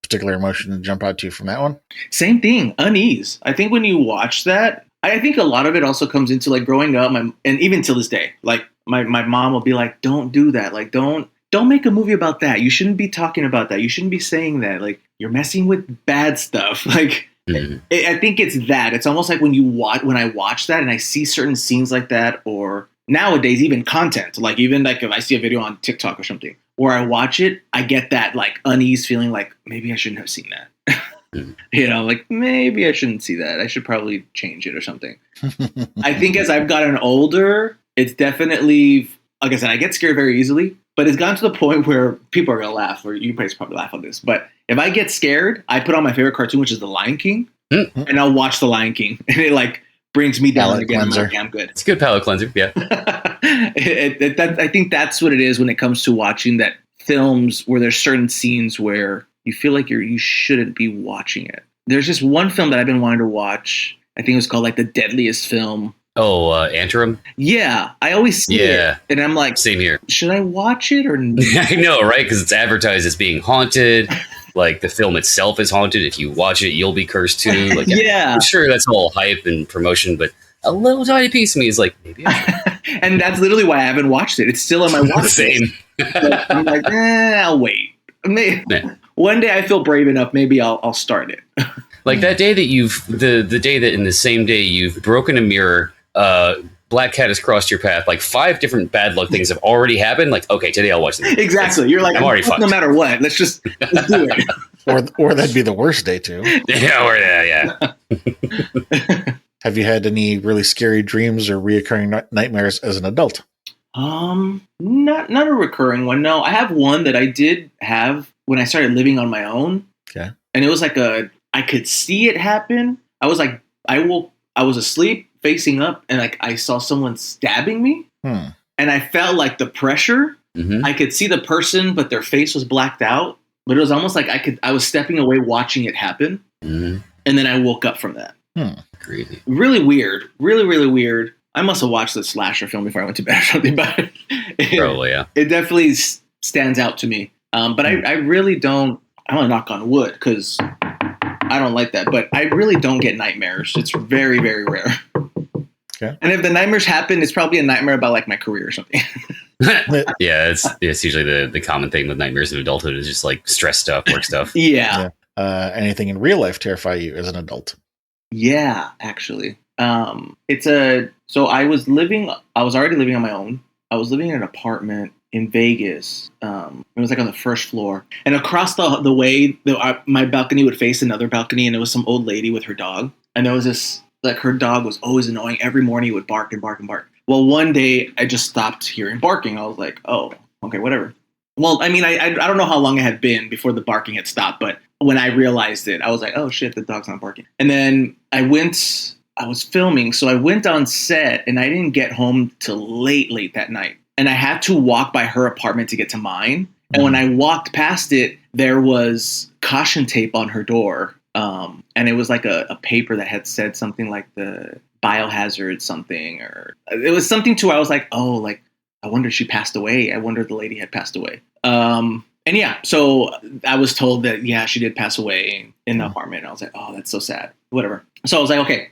particular emotion to jump out to you from that one? Same thing, unease. I think when you watch that, I think a lot of it also comes into like growing up, and even till this day, like my mom will be like, "Don't do that. Like, don't make a movie about that. You shouldn't be talking about that. You shouldn't be saying that. Like, you're messing with bad stuff." Like, I think it's that. It's almost like when I watch that and I see certain scenes like that, or nowadays even content, like even like if I see a video on TikTok or something, where I watch it, I get that like unease feeling, like maybe I shouldn't have seen that. Like maybe I shouldn't see that. I should probably change it or something. I think as I've gotten older, it's definitely, like I said, I get scared very easily, but it's gotten to the point where people are going to laugh, or you guys probably laugh on this. But if I get scared, I put on my favorite cartoon, which is The Lion King, and I'll watch The Lion King. And it like brings me down again. I'm like, I'm good. It's a good palate cleanser. Yeah. I think that's what it is when it comes to watching that films where there's certain scenes where you feel like you shouldn't be watching it. There's just one film that I've been wanting to watch. I think it was called like The Deadliest Film. Oh, Antrim? Yeah, I always see it. And I'm like, same here. Should I watch it or not? I know, right? Because it's advertised as being haunted. Like the film itself is haunted. If you watch it, you'll be cursed too. Like, yeah. I'm sure that's all hype and promotion, but a little tiny piece of me is like, maybe I should. And that's literally why I haven't watched it. It's still on my watch list. Same. I'm like, I'll wait. One day I feel brave enough, maybe I'll start it. Like that day that the day that in the same day you've broken a mirror, Black Cat has crossed your path. Like 5 different bad luck things have already happened. Like, okay, today I'll watch them. Exactly. You're like, I'm already fucked. No matter what, let's do it. or that'd be the worst day too. Yeah. Have you had any really scary dreams or reoccurring nightmares as an adult? Not a recurring one. No, I have one that I did have when I started living on my own. Okay. And it was like I could see it happen. I was like, I was asleep facing up and like I saw someone stabbing me. And I felt like the pressure. I could see the person, but their face was blacked out. But it was almost like I was stepping away watching it happen. And then I woke up from that. Crazy. Really weird. Really, really weird. I must have watched the slasher film before I went to bed or something, but probably, yeah. It definitely stands out to me. But I really don't, I want to knock on wood because I don't like that, but I really don't get nightmares. It's very, very rare. Okay. And if the nightmares happen, it's probably a nightmare about like my career or something. Yeah, it's usually the common thing with nightmares in adulthood is just like stress stuff, work stuff. Yeah. Anything in real life terrify you as an adult? Yeah, actually. So I was already living on my own. I was living in an apartment in Vegas. It was like on the first floor, and across the way, my balcony would face another balcony, and it was some old lady with her dog. And there was this, like, her dog was always annoying. Every morning it would bark and bark and bark. Well, one day I just stopped hearing barking. I was like, oh, okay, whatever. Well, I mean, I don't know how long it had been before the barking had stopped, but when I realized it, I was like, oh shit, the dog's not barking. And then I was filming, so I went on set, and I didn't get home till late that night. And I had to walk by her apartment to get to mine. And when I walked past it, there was caution tape on her door. And it was like a paper that had said something like the biohazard something, or it was something to where I was like, oh, like, I wonder if she passed away. I wonder if the lady had passed away. And yeah, so I was told that, yeah, she did pass away in the apartment. And I was like, oh, that's so sad. Whatever. So I was like, okay,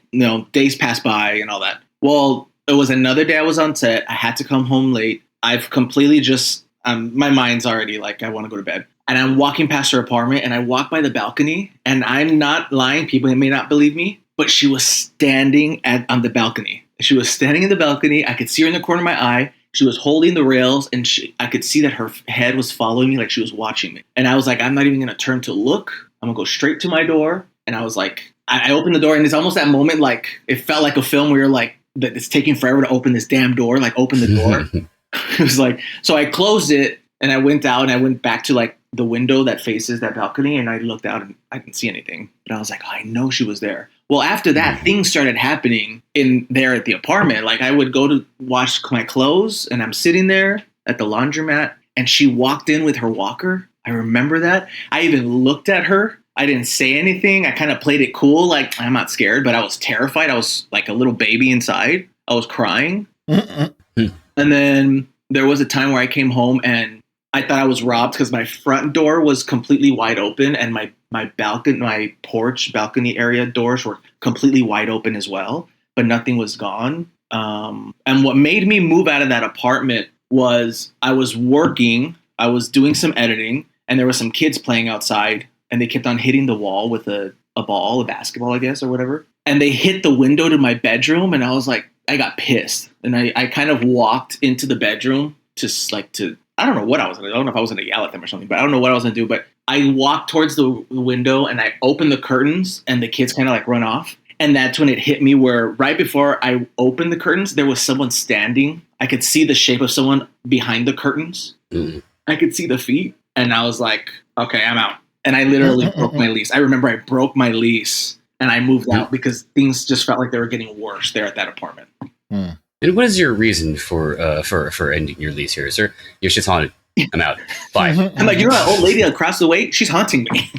days passed by and all that. Well, it was another day I was on set. I had to come home late. I've completely just, my mind's already like, I want to go to bed. And I'm walking past her apartment, and I walk by the balcony, and I'm not lying. People may not believe me, but she was standing on the balcony. She was standing in the balcony. I could see her in the corner of my eye. She was holding the rails, and I could see that her head was following me, like she was watching me. And I was like, I'm not even going to turn to look. I'm going to go straight to my door. And I was like, I opened the door, and it's almost that moment, like, it felt like a film where you're like, that it's taking forever to open this damn door. Like, open the door. It was like, so I closed it, and I went out, and I went back to like the window that faces that balcony, and I looked out, and I didn't see anything. But I was like, oh, I know she was there. Well, after that, things started happening in there at the apartment. Like, I would go to wash my clothes, and I'm sitting there at the laundromat, and she walked in with her walker. I remember that. I even looked at her. I didn't say anything. I kind of played it cool, like, I'm not scared, but I was terrified. I was like a little baby inside. I was crying. And then there was a time where I came home, and I thought I was robbed because my front door was completely wide open, and my balcony, my porch balcony area doors were completely wide open as well, but nothing was gone. And what made me move out of that apartment was I was working, I was doing some editing, and there were some kids playing outside, and they kept on hitting the wall with a ball, a basketball, I guess, or whatever. And they hit the window to my bedroom, and I was like, I got pissed. And I kind of walked into the bedroom to I don't know what I was going to do. I don't know if I was going to yell at them or something, but I don't know what I was going to do. But I walked towards the window, and I opened the curtains, and the kids kind of like run off. And that's when it hit me where right before I opened the curtains, there was someone standing. I could see the shape of someone behind the curtains. Mm. I could see the feet. And I was like, okay, I'm out. And I literally broke my lease. I remember I broke my lease and I moved out because things just felt like they were getting worse there at that apartment. Mm. And what is your reason for ending your lease here, sir? Your shit's haunted. I'm out. Bye. I'm like, you know that old lady across the way? She's haunting me.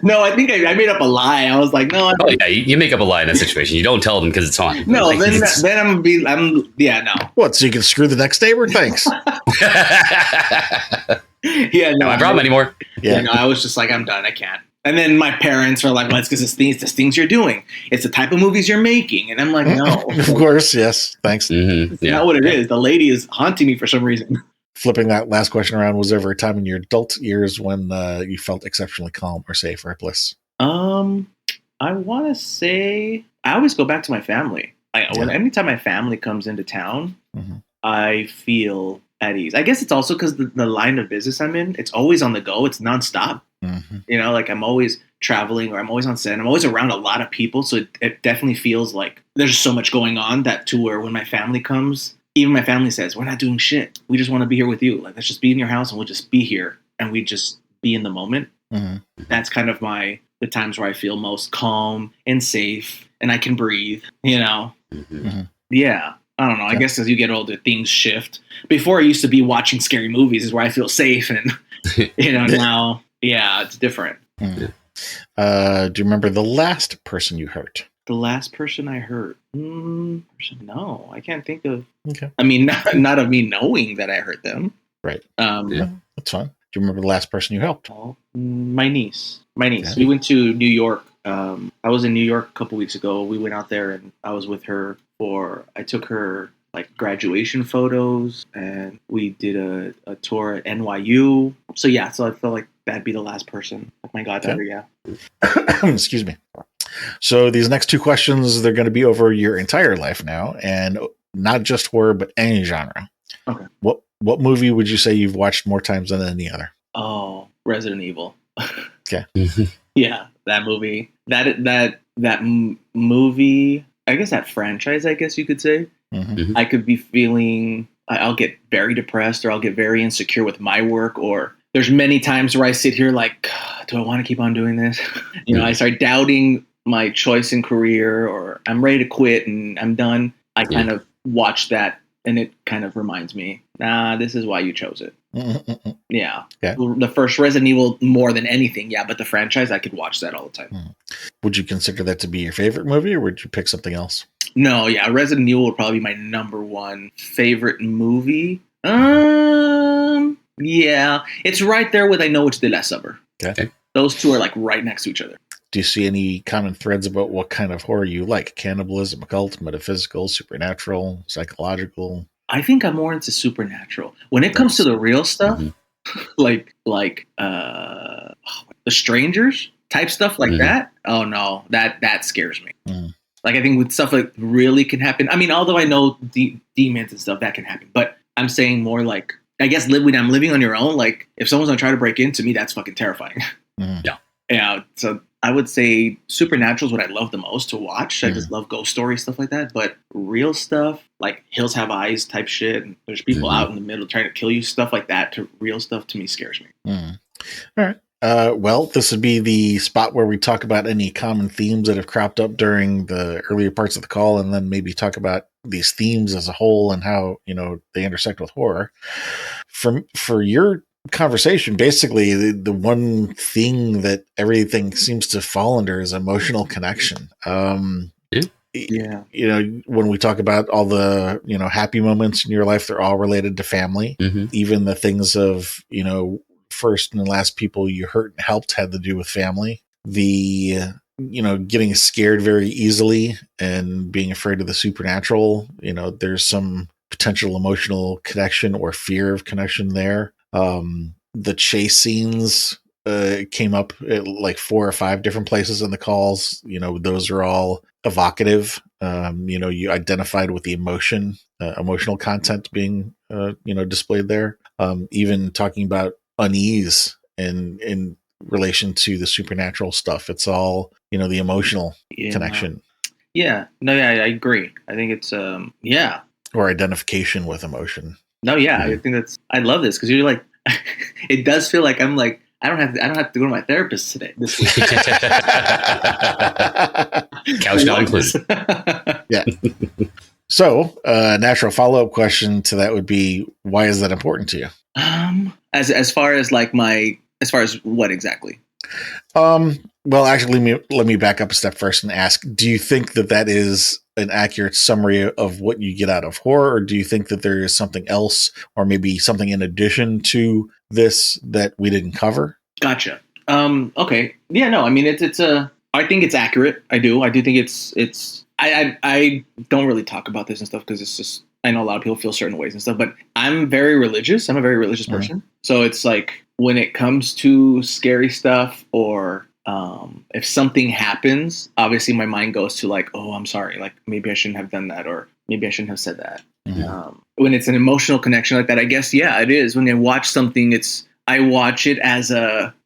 No, I think I made up a lie. I was like, no. Oh yeah, you make up a lie in that situation. You don't tell them because it's haunted. No, like, then no. What? So you can screw the next neighbor? Thanks. Yeah, no, not my problem anymore. Yeah, no, I was just like, I'm done. I can't. And then my parents are like, well, it's because it's things you're doing. It's the type of movies you're making. And I'm like, no. Of course, yes. Thanks. Mm-hmm. It's not what it is. The lady is haunting me for some reason. Flipping that last question around, was there ever a time in your adult years when you felt exceptionally calm or safe or at bliss? I want to say I always go back to my family. Anytime my family comes into town, I feel at ease. I guess it's also because the line of business I'm in, it's always on the go. It's nonstop. Mm-hmm. You know, like I'm always traveling or I'm always on set. I'm always around a lot of people. So it definitely feels like there's so much going on that to where when my family comes, even my family says, we're not doing shit. We just want to be here with you. Like, let's just be in your house and we'll just be here. And we just be in the moment. Mm-hmm. That's kind of the times where I feel most calm and safe and I can breathe, you know? Mm-hmm. Yeah. I don't know. I guess as you get older, things shift. Before I used to be watching scary movies is where I feel safe. And, you know, now, yeah, it's different. Mm-hmm. Do you remember the last person you hurt? The last person I hurt? No, I can't think of. Okay. I mean, not of me knowing that I hurt them. Right. Yeah, that's fine. Do you remember the last person you helped? My niece. Okay. We went to New York. I was in New York a couple weeks ago. We went out there and I was with her I took her like graduation photos and we did a tour at NYU. So yeah, so I felt like that'd be the last person. My goddaughter, yeah. Excuse me. So these next two questions, they're going to be over your entire life now, and not just horror, but any genre. Okay. What movie would you say you've watched more times than any other? Oh, Resident Evil. Okay. Yeah, that movie. That movie. I guess that franchise. I guess you could say. Mm-hmm. I could be feeling. I'll get very depressed, or I'll get very insecure with my work, or there's many times where I sit here like, do I want to keep on doing this? You know, I start doubting my choice in career, or I'm ready to quit and I'm done. I kind of watch that and it kind of reminds me, this is why you chose it. Yeah. Okay. The first Resident Evil more than anything. Yeah. But the franchise, I could watch that all the time. Would you consider that to be your favorite movie or would you pick something else? No. Yeah. Resident Evil would probably be my number one favorite movie. Yeah. It's right there with I Know It's the Last Supper. Okay. Those two are like right next to each other. Do you see any common threads about what kind of horror you like? Cannibalism, occult, metaphysical, supernatural, psychological? I think I'm more into supernatural. When it comes to the real stuff, like The Strangers type stuff like that, oh no, that scares me. Like I think with stuff like really can happen. I mean, although I know demons and stuff, that can happen. But I'm saying more like, I guess when I'm living on your own, like if someone's gonna try to break into me, that's fucking terrifying. Yeah. So I would say supernatural is what I love the most to watch. I just love ghost stories, stuff like that. But real stuff, like Hills Have Eyes type shit, and there's people out in the middle trying to kill you, stuff like that. To real stuff to me scares me. All right. Well, this would be the spot where we talk about any common themes that have cropped up during the earlier parts of the call, and then maybe talk about these themes as a whole and how they intersect with horror. For your conversation, basically the one thing that everything seems to fall under is emotional connection. When we talk about all the happy moments in your life, they're all related to family. Even the things of first and last people you hurt and helped had to do with family. The getting scared very easily and being afraid of the supernatural, there's some potential emotional connection or fear of connection there. The chase scenes came up at like 4 or 5 different places in the calls. Those are all evocative. You identified with the emotional content being, displayed there. Even talking about unease in relation to the supernatural stuff. It's all, the emotional connection. Yeah. No, yeah, I agree. I think it's, yeah. Or identification with emotion. No, yeah. I think I love this because you're like, it does feel like I'm like, I don't have to go to my therapist this week. Couch not included. Yeah. So, natural follow-up question to that would be, why is that important to you? As far as what exactly? Well, actually, let me back up a step first and ask, do you think that is an accurate summary of what you get out of horror, or do you think that there is something else, or maybe something in addition to this that we didn't cover? Gotcha. Okay. Yeah, no, I mean, I think it's accurate. I do think it's, I don't really talk about this and stuff because it's just, I know a lot of people feel certain ways and stuff, but I'm very religious. I'm a very religious person. So it's like when it comes to scary stuff or if something happens, obviously my mind goes to like, oh, I'm sorry. Like maybe I shouldn't have done that, or maybe I shouldn't have said that. Mm-hmm. When it's an emotional connection like that, I guess, yeah, it is. When I watch something, I watch it as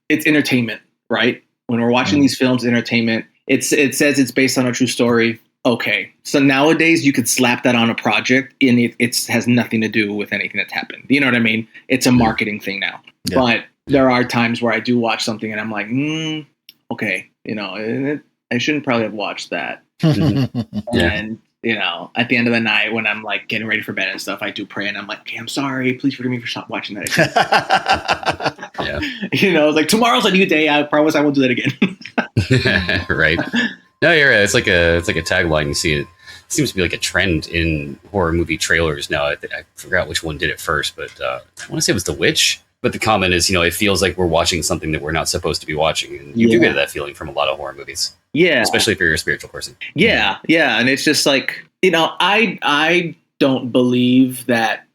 it's entertainment, right? When we're watching these films, entertainment, it says it's based on a true story. Okay. So nowadays you could slap that on a project and it has nothing to do with anything that's happened. You know what I mean? It's a marketing thing now. Yeah. But there are times where I do watch something and I'm like, okay, I shouldn't probably have watched that. And, at the end of the night when I'm like getting ready for bed and stuff, I do pray and I'm like, okay, I'm sorry. Please forgive me for stop watching that again. Yeah. Like tomorrow's a new day. I promise I won't do that again. Right. No, you're right. It's like a tagline. You see it. It seems to be like a trend in horror movie trailers now. I forgot which one did it first, but I want to say it was The Witch. But the comment is, it feels like we're watching something that we're not supposed to be watching. And you do get that feeling from a lot of horror movies. Yeah. Especially if you're a spiritual person. Yeah. Yeah. And it's just like, I don't believe that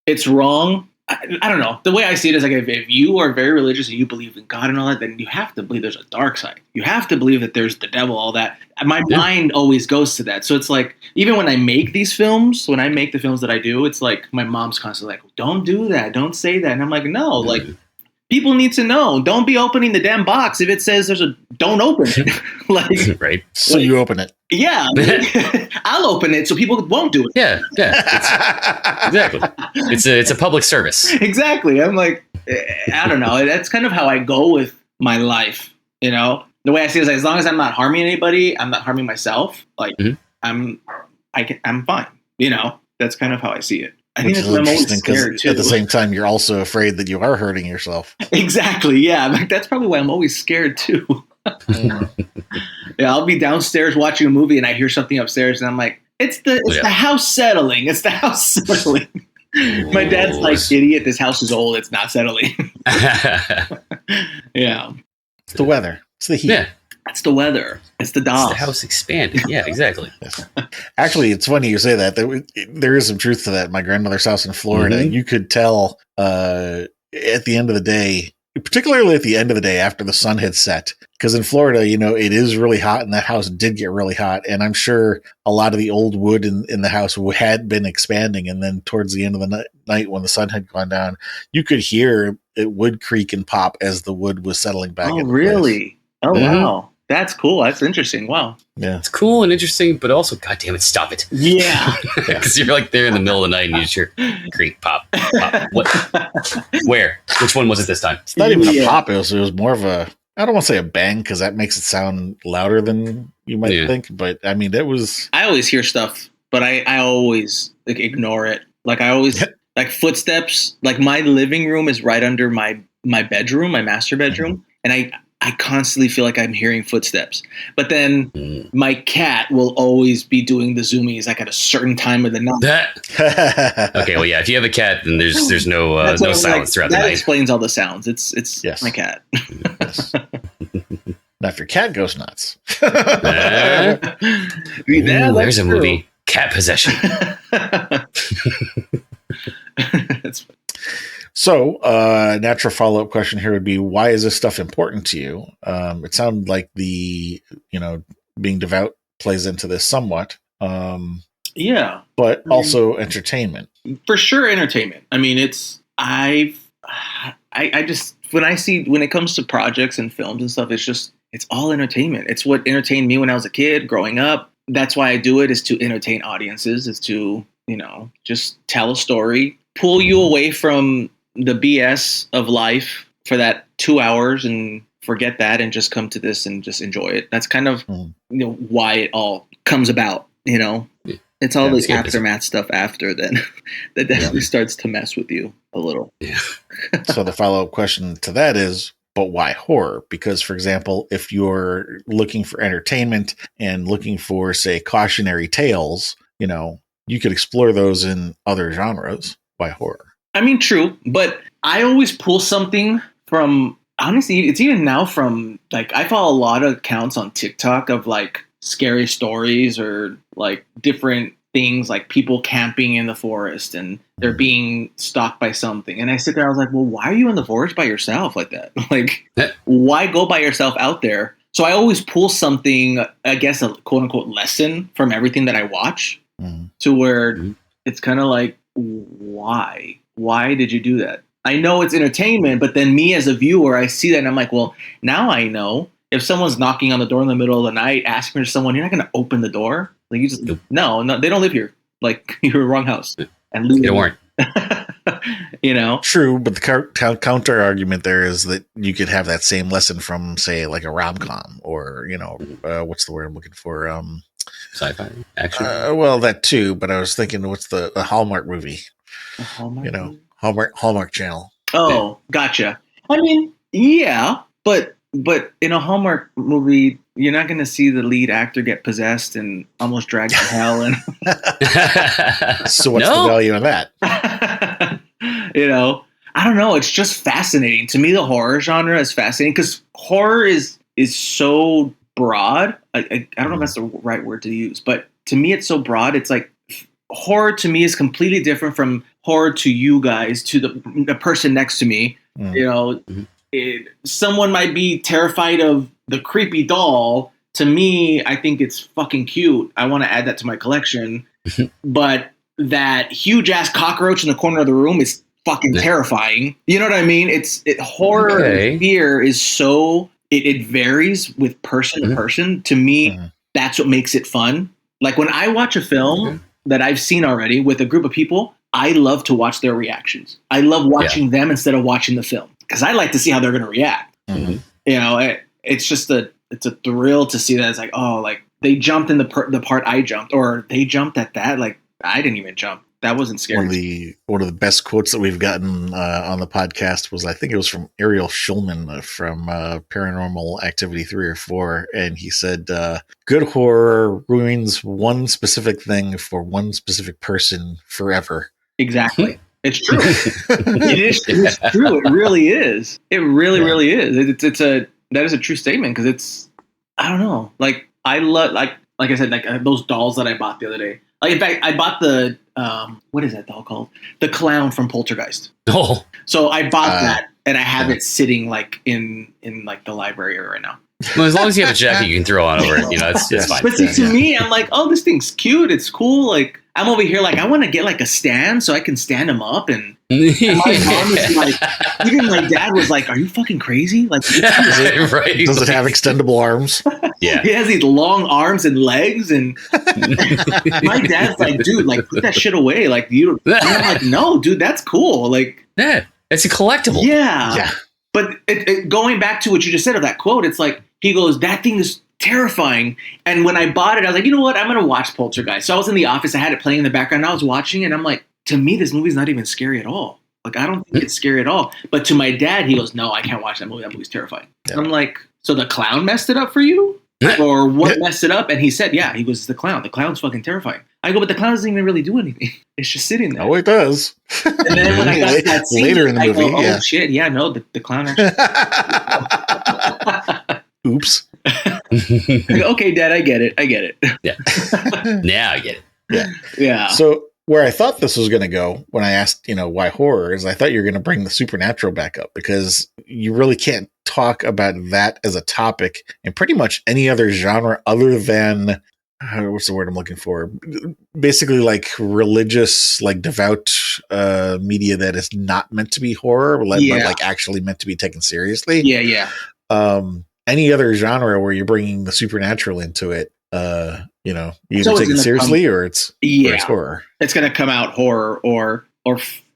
it's wrong. I don't know. The way I see it is like if you are very religious and you believe in God and all that, then you have to believe there's a dark side. You have to believe that there's the devil, all that. My mind always goes to that. So it's like, even when I make these films, when I make the films that I do, it's like my mom's constantly like, don't do that. Don't say that. And I'm like, no, like people need to know. Don't be opening the damn box if it says don't open it. Like, right. So you open it. Yeah. I'll open it so people won't do it. Yeah. Exactly. It's a public service. Exactly. I'm like, I don't know. That's kind of how I go with my life. The way I see it is like, as long as I'm not harming anybody, I'm not harming myself. Like I'm fine. That's kind of how I see it. I think that's what I'm always scared too. At the same time, you're also afraid that you are hurting yourself. Exactly. Yeah. Like, that's probably why I'm always scared too. Yeah. I'll be downstairs watching a movie and I hear something upstairs and I'm like, it's the house settling. It's the house settling. My dad's like, idiot, this house is old. It's not settling. Yeah. It's the weather. It's the heat. Yeah. That's the weather. It's the dolls. It's the house expanding. Yeah, exactly. Actually, it's funny you say that. There is some truth to that. My grandmother's house in Florida, you could tell at the end of the day, particularly at the end of the day after the sun had set, because in Florida, it is really hot and that house did get really hot. And I'm sure a lot of the old wood in the house had been expanding. And then towards the end of the night when the sun had gone down, you could hear it would creak and pop as the wood was settling back. Oh, really? Place. Oh, wow. That's cool. That's interesting. Wow. Yeah. It's cool and interesting, but also, God damn it, stop it. Yeah. Because you're like there in the middle of the night and you just hear creak, pop, pop. What? Where? Which one was it this time? It's not even a pop. It was more of a, I don't want to say a bang because that makes it sound louder than you might think. But I mean, that was. I always hear stuff, but I always ignore it. Like I always, like footsteps, like my living room is right under my bedroom, my master bedroom. And I constantly feel like I'm hearing footsteps. But then my cat will always be doing the zoomies like at a certain time of the night. Okay, well, yeah, if you have a cat, then there's no silence throughout the night. That explains all the sounds. It's my cat. Yes. Now, if your cat goes nuts. There's a movie, Cat Possession. So, natural follow-up question here would be, why is this stuff important to you? It sounded like the, being devout plays into this somewhat. Yeah. But also entertainment. For sure, entertainment. I mean, I just, when it comes to projects and films and stuff, it's all entertainment. It's what entertained me when I was a kid growing up. That's why I do it, is to entertain audiences, is to, just tell a story, pull you away from the BS of life for that 2 hours and forget that and just come to this and just enjoy it. That's kind of why it all comes about, It's all the aftermath stuff after then that definitely starts to mess with you a little. Yeah. So the follow-up question to that is, but why horror? Because, for example, if you're looking for entertainment and looking for, say, cautionary tales, you could explore those in other genres. Why horror? I mean, true, but I always pull something from, honestly, it's even now from, like, I follow a lot of accounts on TikTok of, like, scary stories or, like, different things, like people camping in the forest and they're being stalked by something. And I sit there, I was like, well, why are you in the forest by yourself like that? Like, why go by yourself out there? So I always pull something, I guess, a quote unquote lesson from everything that I watch to where it's kind of like, why? Why did you do that? I know it's entertainment, but then me as a viewer, I see that and I'm like, well, now I know if someone's knocking on the door in the middle of the night, asking for someone, you're not going to open the door. Like, you just, no, they don't live here. Like, you're in the wrong house. And leave. They weren't. True, but the counter argument there is that you could have that same lesson from, say, like a rom-com or, what's the word I'm looking for? Sci-fi action. Well, that too, but I was thinking, what's the Hallmark movie? A Hallmark movie? Hallmark Channel. Oh, gotcha. I mean, yeah, but in a Hallmark movie, you're not going to see the lead actor get possessed and almost dragged to hell. And so what's the value in that? I don't know. It's just fascinating. To me, the horror genre is fascinating because horror is so broad. I don't know if that's the right word to use, but to me, it's so broad. It's like horror to me is completely different from horror to you guys, to the person next to me. Someone might be terrified of the creepy doll. To me, I think it's fucking cute. I want to add that to my collection. But that huge ass cockroach in the corner of the room is fucking terrifying. You know what I mean? Horror and fear is so, it varies with person to person. To me, that's what makes it fun. Like when I watch a film that I've seen already with a group of people, I love to watch their reactions. I love watching them instead of watching the film because I like to see how they're going to react. It's just it's a thrill to see that. It's like, oh, like they jumped in the part I jumped, or they jumped at that. Like I didn't even jump. That wasn't scary. One of the best quotes that we've gotten on the podcast was, I think it was from Ariel Schulman from Paranormal Activity 3 or 4. And he said, good horror ruins one specific thing for one specific person forever. Exactly. It's true. It's true. It really is. It really is. That is a true statement because I don't know. Like I love, like I said, like those dolls that I bought the other day. Like in fact, I bought the what is that doll called? The clown from Poltergeist. Oh. So I bought that and I have it sitting like in like the library right now. Well, as long as you have a jacket you can throw on over it, it's fine. But see, to me, I'm like, oh, this thing's cute. It's cool. Like I'm over here, like I want to get like a stand so I can stand him up. And my mom is like, even my dad was like, "Are you fucking crazy? Like, does it have extendable arms? Yeah, he has these long arms and legs." And my dad's like, "Dude, like put that shit away. Like you." And I'm like, "No, dude, that's cool. Like, yeah, it's a collectible." Yeah. But going back to what you just said of that quote, it's like he goes, "That thing is terrifying." And when I bought it, I was like, you know what? I'm going to watch Poltergeist. So I was in the office. I had it playing in the background. I was watching it. And I'm like, to me, this movie's not even scary at all. Like, I don't think it's scary at all. But to my dad, he goes, no, I can't watch that movie. That movie's terrifying. Yeah. I'm like, so the clown messed it up for you? Or what messed it up? And he said, yeah, he goes, the clown. The clown's fucking terrifying. I go, but the clown doesn't even really do anything. It's just sitting there. Oh, it does. And then when I got to that scene, later in the movie, oh, shit. Yeah, no, the clown actually. Oops. Okay, Dad, I get it. Yeah. Now I get it. Yeah. So where I thought this was going to go when I asked, why horror, is I thought you were going to bring the supernatural back up, because you really can't talk about that as a topic in pretty much any other genre other than, what's the word I'm looking for? Basically like religious, like devout media that is not meant to be horror, but like actually meant to be taken seriously. Yeah. Any other genre where you're bringing the supernatural into it, you either So take it seriously or it's horror. It's going to come out horror or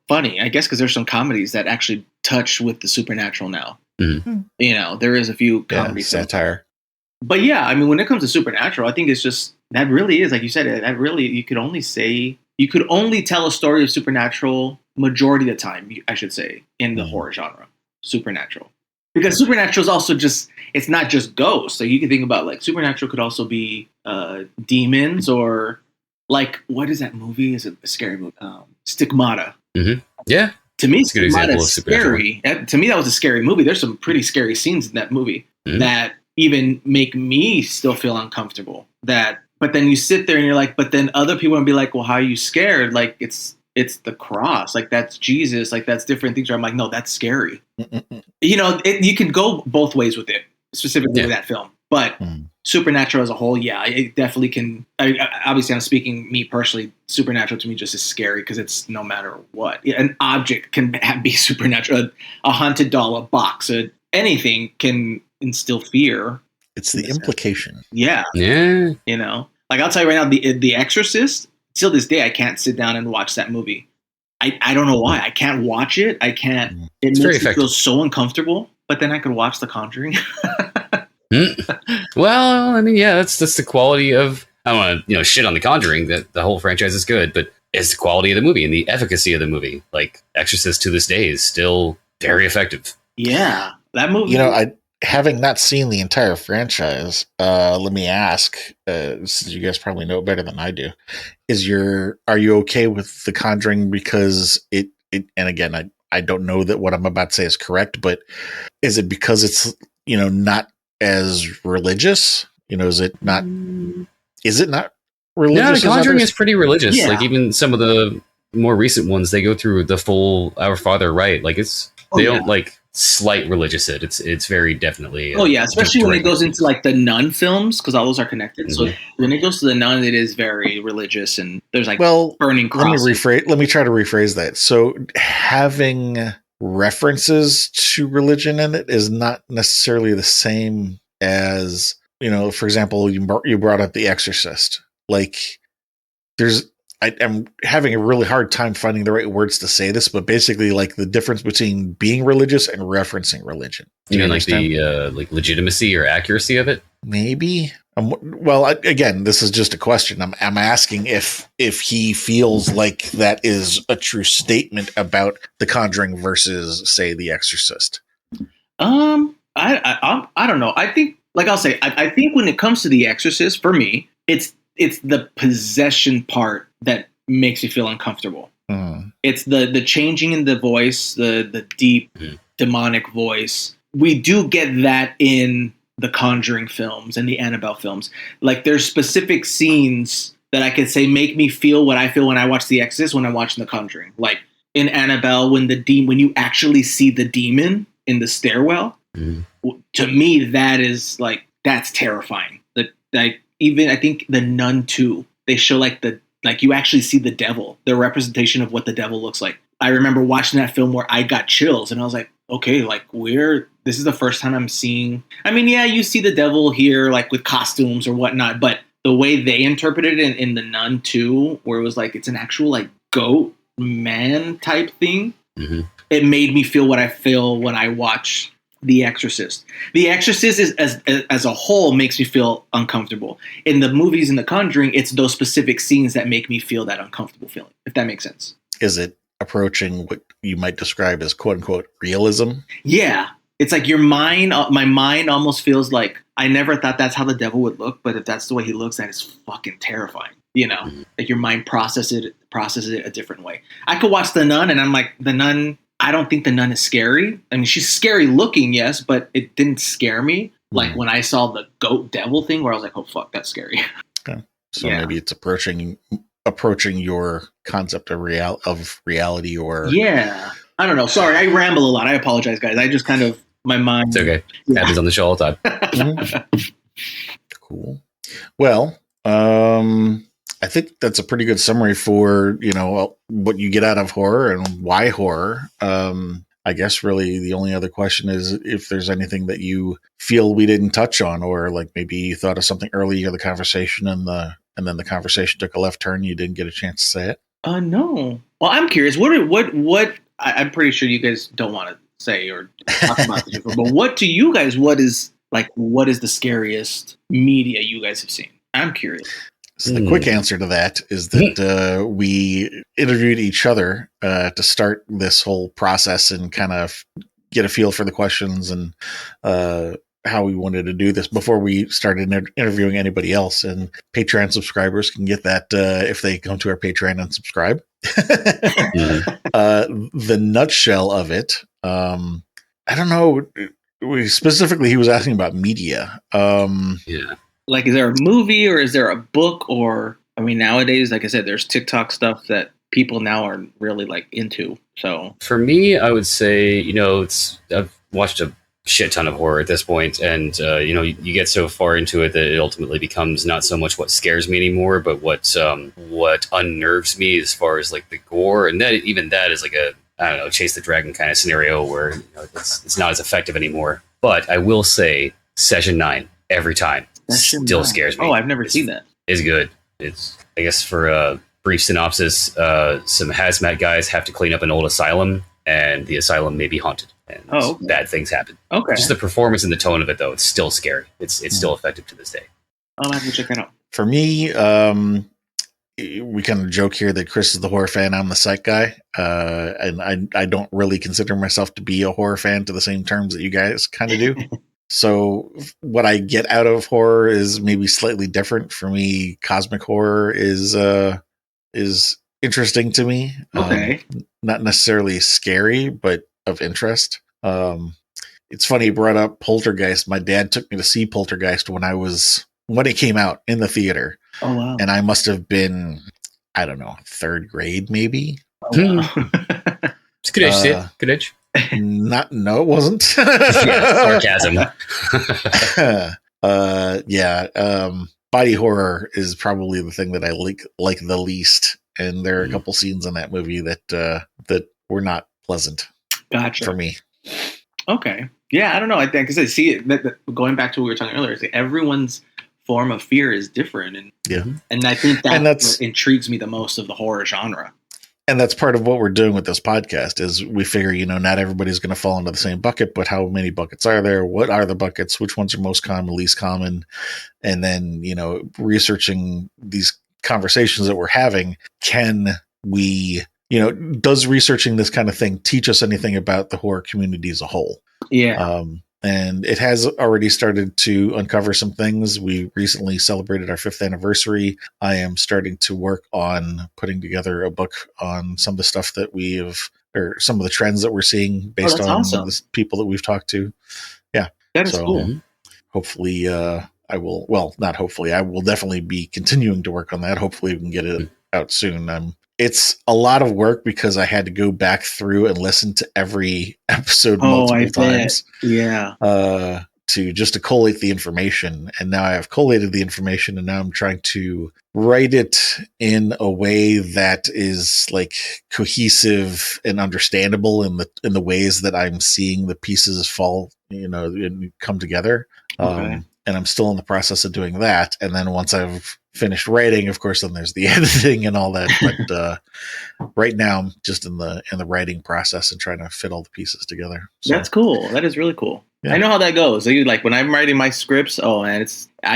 funny, I guess, because there's some comedies that actually touch with the supernatural now. Mm-hmm. There is a few comedy satire. But yeah, I mean, when it comes to supernatural, I think it's just, that really is, like you said, that really, you could only tell a story of supernatural majority of the time, I should say, in the horror genre, supernatural. Because supernatural is also just, it's not just ghosts. So you can think about, like, supernatural could also be demons, or like, what is that movie? Is it a scary movie? Stigmata. Mm-hmm. Yeah. To me, Stigmata is scary. To me, that was a scary movie. There's some pretty scary scenes in that movie that even make me still feel uncomfortable. But then you sit there and you're like, but then other people will be like, well, how are you scared? Like, it's the cross. Like, that's Jesus. Like, that's different things. I'm like, no, that's scary. You can go both ways with it, specifically with that film. But supernatural as a whole, it definitely can. Obviously, I'm speaking me personally. Supernatural to me just is scary because it's no matter what. An object can be supernatural. A haunted doll, a box, anything can instill fear. It's the implication. Yeah. Like, I'll tell you right now, the Exorcist. Till this day, I can't sit down and watch that movie. I don't know why. I can't watch it. I can't. It makes me feel so uncomfortable. But then I could watch The Conjuring. Well, I mean, that's the quality of. I don't want to shit on The Conjuring. That the whole franchise is good, but it's the quality of the movie and the efficacy of the movie. Like, Exorcist to this day is still very effective. Yeah, that movie. Having not seen the entire franchise, let me ask, since you guys probably know it better than I do, are you okay with The Conjuring because it and again, I don't know that what I'm about to say is correct, but is it because it's, not as religious? Is it not religious? No, The Conjuring is pretty religious. Yeah. Like, even some of the more recent ones, they go through the full Our Father rite. Like, they don't like slight religious it. It's very definitely. Especially when it goes into like the Nun films, because all those are connected. So when it goes to the Nun, it is very religious, and there's like burning crosses. Let me try to rephrase that. So having references to religion in it is not necessarily the same as, for example, you brought up The Exorcist. Like, I'm having a really hard time finding the right words to say this, but basically, like, the difference between being religious and referencing religion. You mean like the legitimacy or accuracy of it? Maybe. Again, this is just a question. I'm asking if he feels like that is a true statement about The Conjuring versus, say, The Exorcist. I don't know. I think, like I'll say, I think when it comes to The Exorcist, for me, it's the possession part that makes me feel uncomfortable. It's the changing in the voice, the deep demonic voice. We do get that in the Conjuring films and the Annabelle films. Like, there's specific scenes that I could say make me feel what I feel when I watch The Exorcist, when I'm watching The Conjuring. Like, in Annabelle, when you actually see the demon in the stairwell, to me, that's terrifying. Even I think the Nun 2, they show you actually see the devil, the representation of what the devil looks like. I remember watching that film where I got chills, and I was like, okay, like, this is the first time I'm seeing. I mean, yeah, you see the devil here, like, with costumes or whatnot, but the way they interpreted it in the Nun 2, where it was like it's an actual like goat man type thing, it made me feel what I feel when I watch The Exorcist. The Exorcist is as a whole makes me feel uncomfortable. In the movies in The Conjuring, it's those specific scenes that make me feel that uncomfortable feeling, if that makes sense. Is it approaching what you might describe as quote unquote realism? Yeah. It's like my mind almost feels like I never thought that's how the devil would look, but if that's the way he looks, that is fucking terrifying. Like your mind processes it a different way. I could watch The Nun and I'm like, The Nun, I don't think The Nun is scary. I mean, she's scary looking, yes, but it didn't scare me. Like when I saw the goat devil thing where I was like, oh, fuck, that's scary. Okay. So maybe it's approaching approaching your concept of reality or I don't know. Sorry, I ramble a lot. I apologize, guys. I just kind of my mind. It's okay. Happens on the show all the time. Mhm. Cool. Well, I think that's a pretty good summary for, what you get out of horror and why horror. I guess really the only other question is if there's anything that you feel we didn't touch on, or like maybe you thought of something earlier in the conversation and then the conversation took a left turn. You didn't get a chance to say it. No. Well, I'm curious. I'm pretty sure you guys don't want to say or talk about this before, but what is the scariest media you guys have seen? I'm curious. So the quick answer to that is that we interviewed each other to start this whole process and kind of get a feel for the questions and how we wanted to do this before we started interviewing anybody else. And Patreon subscribers can get that if they come to our Patreon and subscribe. The nutshell of it, I don't know. He was asking about media. Like, is there a movie or is there a book? Or, I mean, nowadays, like I said, there's TikTok stuff that people now are really like into. So for me, I would say, I've watched a shit ton of horror at this point, and you get so far into it that it ultimately becomes not so much what scares me anymore, but what unnerves me as far as like the gore, and that is like a, I don't know, chase the dragon kind of scenario where it's not as effective anymore. But I will say, Session 9 every time still scares me. Oh, I've never seen that. It's good. It's, I guess, for a brief synopsis, some hazmat guys have to clean up an old asylum, and the asylum may be haunted. And bad things happen. Okay. Just the performance and the tone of it, though, it's still scary. It's still effective to this day. I'll have to check that out. For me, we kind of joke here that Chris is the horror fan. I'm the psych guy. And I don't really consider myself to be a horror fan to the same terms that you guys kind of do. So what I get out of horror is maybe slightly different. For me, cosmic horror is interesting to me. Okay. Not necessarily scary, but of interest. It's funny you brought up Poltergeist. My dad took me to see Poltergeist when it came out in the theater. Oh wow. And I must have been, I don't know, 3rd grade maybe. Oh, wow. It's a good age, Steve. Good age. No, it wasn't. Sarcasm. Body horror is probably the thing that I like the least. And there are a couple scenes in that movie that were not pleasant. Gotcha. For me. Okay. Yeah, I don't know. I think because I see it. Going back to what we were talking earlier, everyone's form of fear is different, and I think that's what intrigues me the most of the horror genre. And that's part of what we're doing with this podcast is we figure, not everybody's going to fall into the same bucket, but how many buckets are there? What are the buckets? Which ones are most common, least common? And then, researching these conversations that we're having, can we, does researching this kind of thing teach us anything about the horror community as a whole? Yeah. And it has already started to uncover some things. We recently celebrated our 5th anniversary. I am starting to work on putting together a book on some of the stuff that or some of the trends that we're seeing based on the people that we've talked to. Yeah. That is cool. Hopefully, I will definitely be continuing to work on that. Hopefully we can get it out soon. It's a lot of work because I had to go back through and listen to every episode multiple times. Yeah. To collate the information. And now I have collated the information, and now I'm trying to write it in a way that is like cohesive and understandable in the ways that I'm seeing the pieces fall, and come together. Okay. And I'm still in the process of doing that. And then once I've finished writing, of course, then there's the editing and all that. But right now I'm just in the writing process and trying to fit all the pieces together. So, that's cool. That is really cool. Yeah. I know how that goes. Like when I'm writing my scripts, I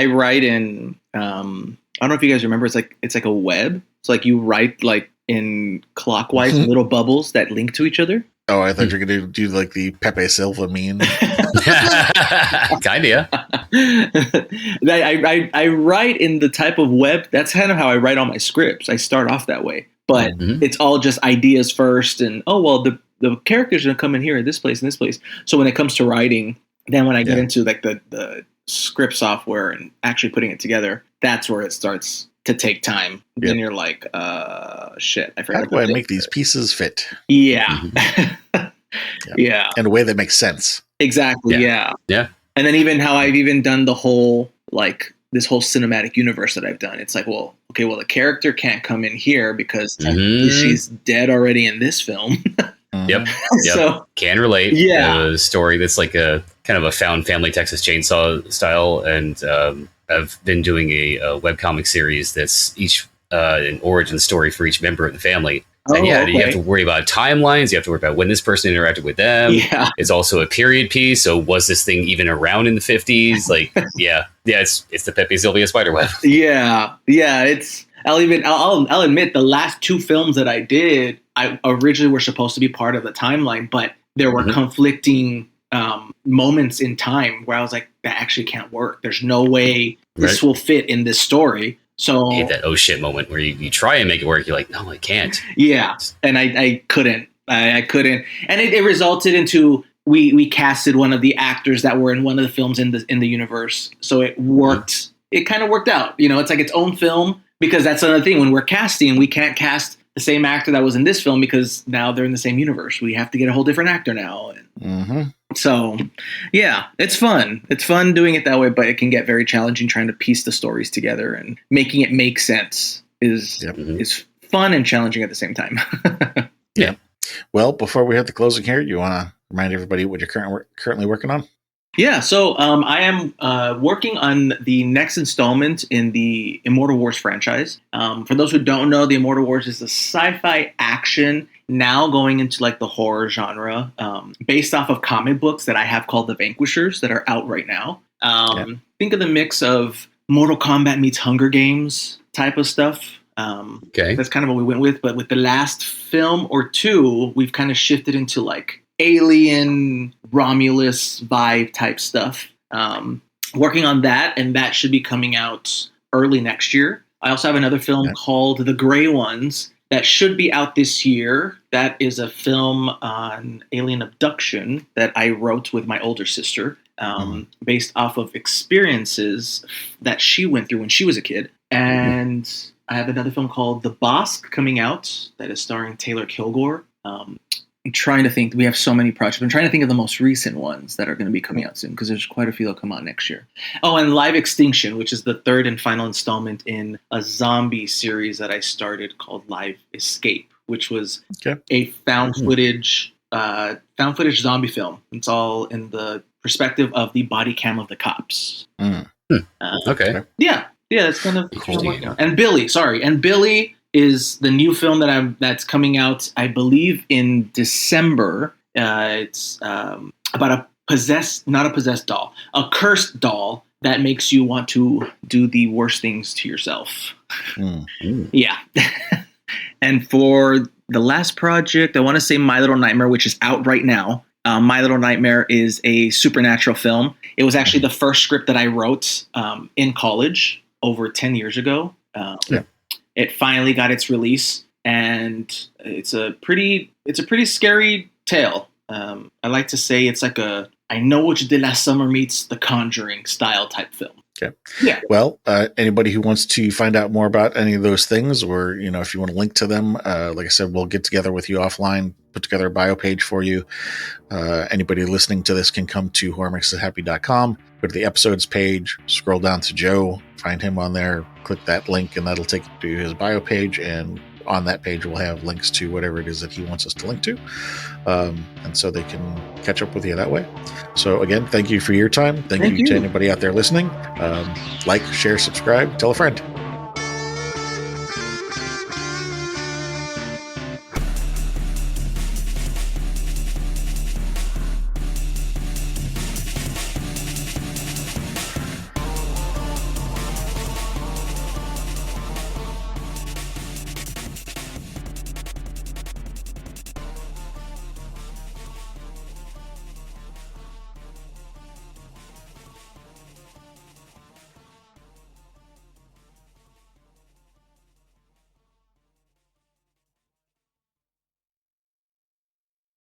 write in, I don't know if you guys remember, it's like a web. It's like you write like in clockwise little bubbles that link to each other. Oh, I thought you were going to do like the Pepe Silva meme. Kinda. I write in the type of web. That's kind of how I write all my scripts. I start off that way, but it's all just ideas first. And the characters are going to come in here in this place and this place. So when it comes to writing, then when I get into like the script software and actually putting it together, that's where it starts to take time. Yep. Then you're like, shit, I forgot. How do I make these pieces fit? Yeah. Mm-hmm. Yeah. In a way that makes sense. Exactly. Yeah. And then even how I've even done the whole, like, this whole cinematic universe that I've done. It's like, well, okay, well, the character can't come in here because technically she's dead already in this film. Yep. So can relate. Yeah. A story that's like a kind of a found family Texas Chainsaw style, and I've been doing a webcomic series that's each an origin story for each member of the family. And you have to worry about timelines. You have to worry about when this person interacted with them. Yeah. It's also a period piece. So was this thing even around in the 50s? Like, it's the Pepe Sylvia spiderweb. Yeah. I'll admit the last 2 films that I did, I originally were supposed to be part of the timeline, but there were conflicting moments in time where I was like, that actually can't work. There's no way this will fit in this story. So I hate that oh shit moment where you try and make it work. You're like, no, I can't. Yeah. And I couldn't. I couldn't. And it resulted into we casted one of the actors that were in one of the films in the universe. So it worked. It kind of worked out. It's like its own film, because that's another thing. When we're casting, we can't cast the same actor that was in this film because now they're in the same universe. We have to get a whole different actor now. So, yeah, it's fun. It's fun doing it that way, but it can get very challenging trying to piece the stories together, and making it make sense is fun and challenging at the same time. Yeah. Well, before we hit the closing here, you want to remind everybody what you're currently working on? Yeah, so I am working on the next installment in the Immortal Wars franchise. For those who don't know, the Immortal Wars is a sci-fi action now going into like the horror genre, based off of comic books that I have called The Vanquishers that are out right now. Think of the mix of Mortal Kombat meets Hunger Games type of stuff. That's kind of what we went with. But with the last film or 2, we've kind of shifted into like Alien, Romulus vibe type stuff. Working on that, and that should be coming out early next year. I also have another film called The Gray Ones that should be out this year. That is a film on alien abduction that I wrote with my older sister, based off of experiences that she went through when she was a kid. And I have another film called The Bosque coming out that is starring Taylor Kilgore. I'm trying to think. We have so many projects. I'm trying to think of the most recent ones that are going to be coming out soon, because there's quite a few that'll come out next year. Oh, and Live Extinction, which is the 3rd and final installment in a zombie series that I started called Live Escape, which was a found footage zombie film. It's all in the perspective of the body cam of the cops. Yeah, that's kind of interesting. And Billy is the new film that's coming out, I believe, in December. It's about not a possessed doll, a cursed doll that makes you want to do the worst things to yourself. Yeah. And for the last project, I want to say My Little Nightmare, which is out right now. My Little Nightmare is a supernatural film. It was actually the first script that I wrote in college over 10 years ago. It finally got its release, and it's a pretty scary tale. I like to say it's like a I Know What You Did Last Summer meets The Conjuring style type film. Okay. Yeah. Well, anybody who wants to find out more about any of those things, or if you want to link to them, like I said, we'll get together with you offline, put together a bio page for you. Anybody listening to this can come to horrormakesuthappy.com, go to the episodes page, scroll down to Joe, find him on there, click that link, and that'll take you to his bio page. And on that page, we'll have links to whatever it is that he wants us to link to. And so they can catch up with you that way. So again, thank you for your time. Thank you to anybody out there listening. Like, share, subscribe, tell a friend.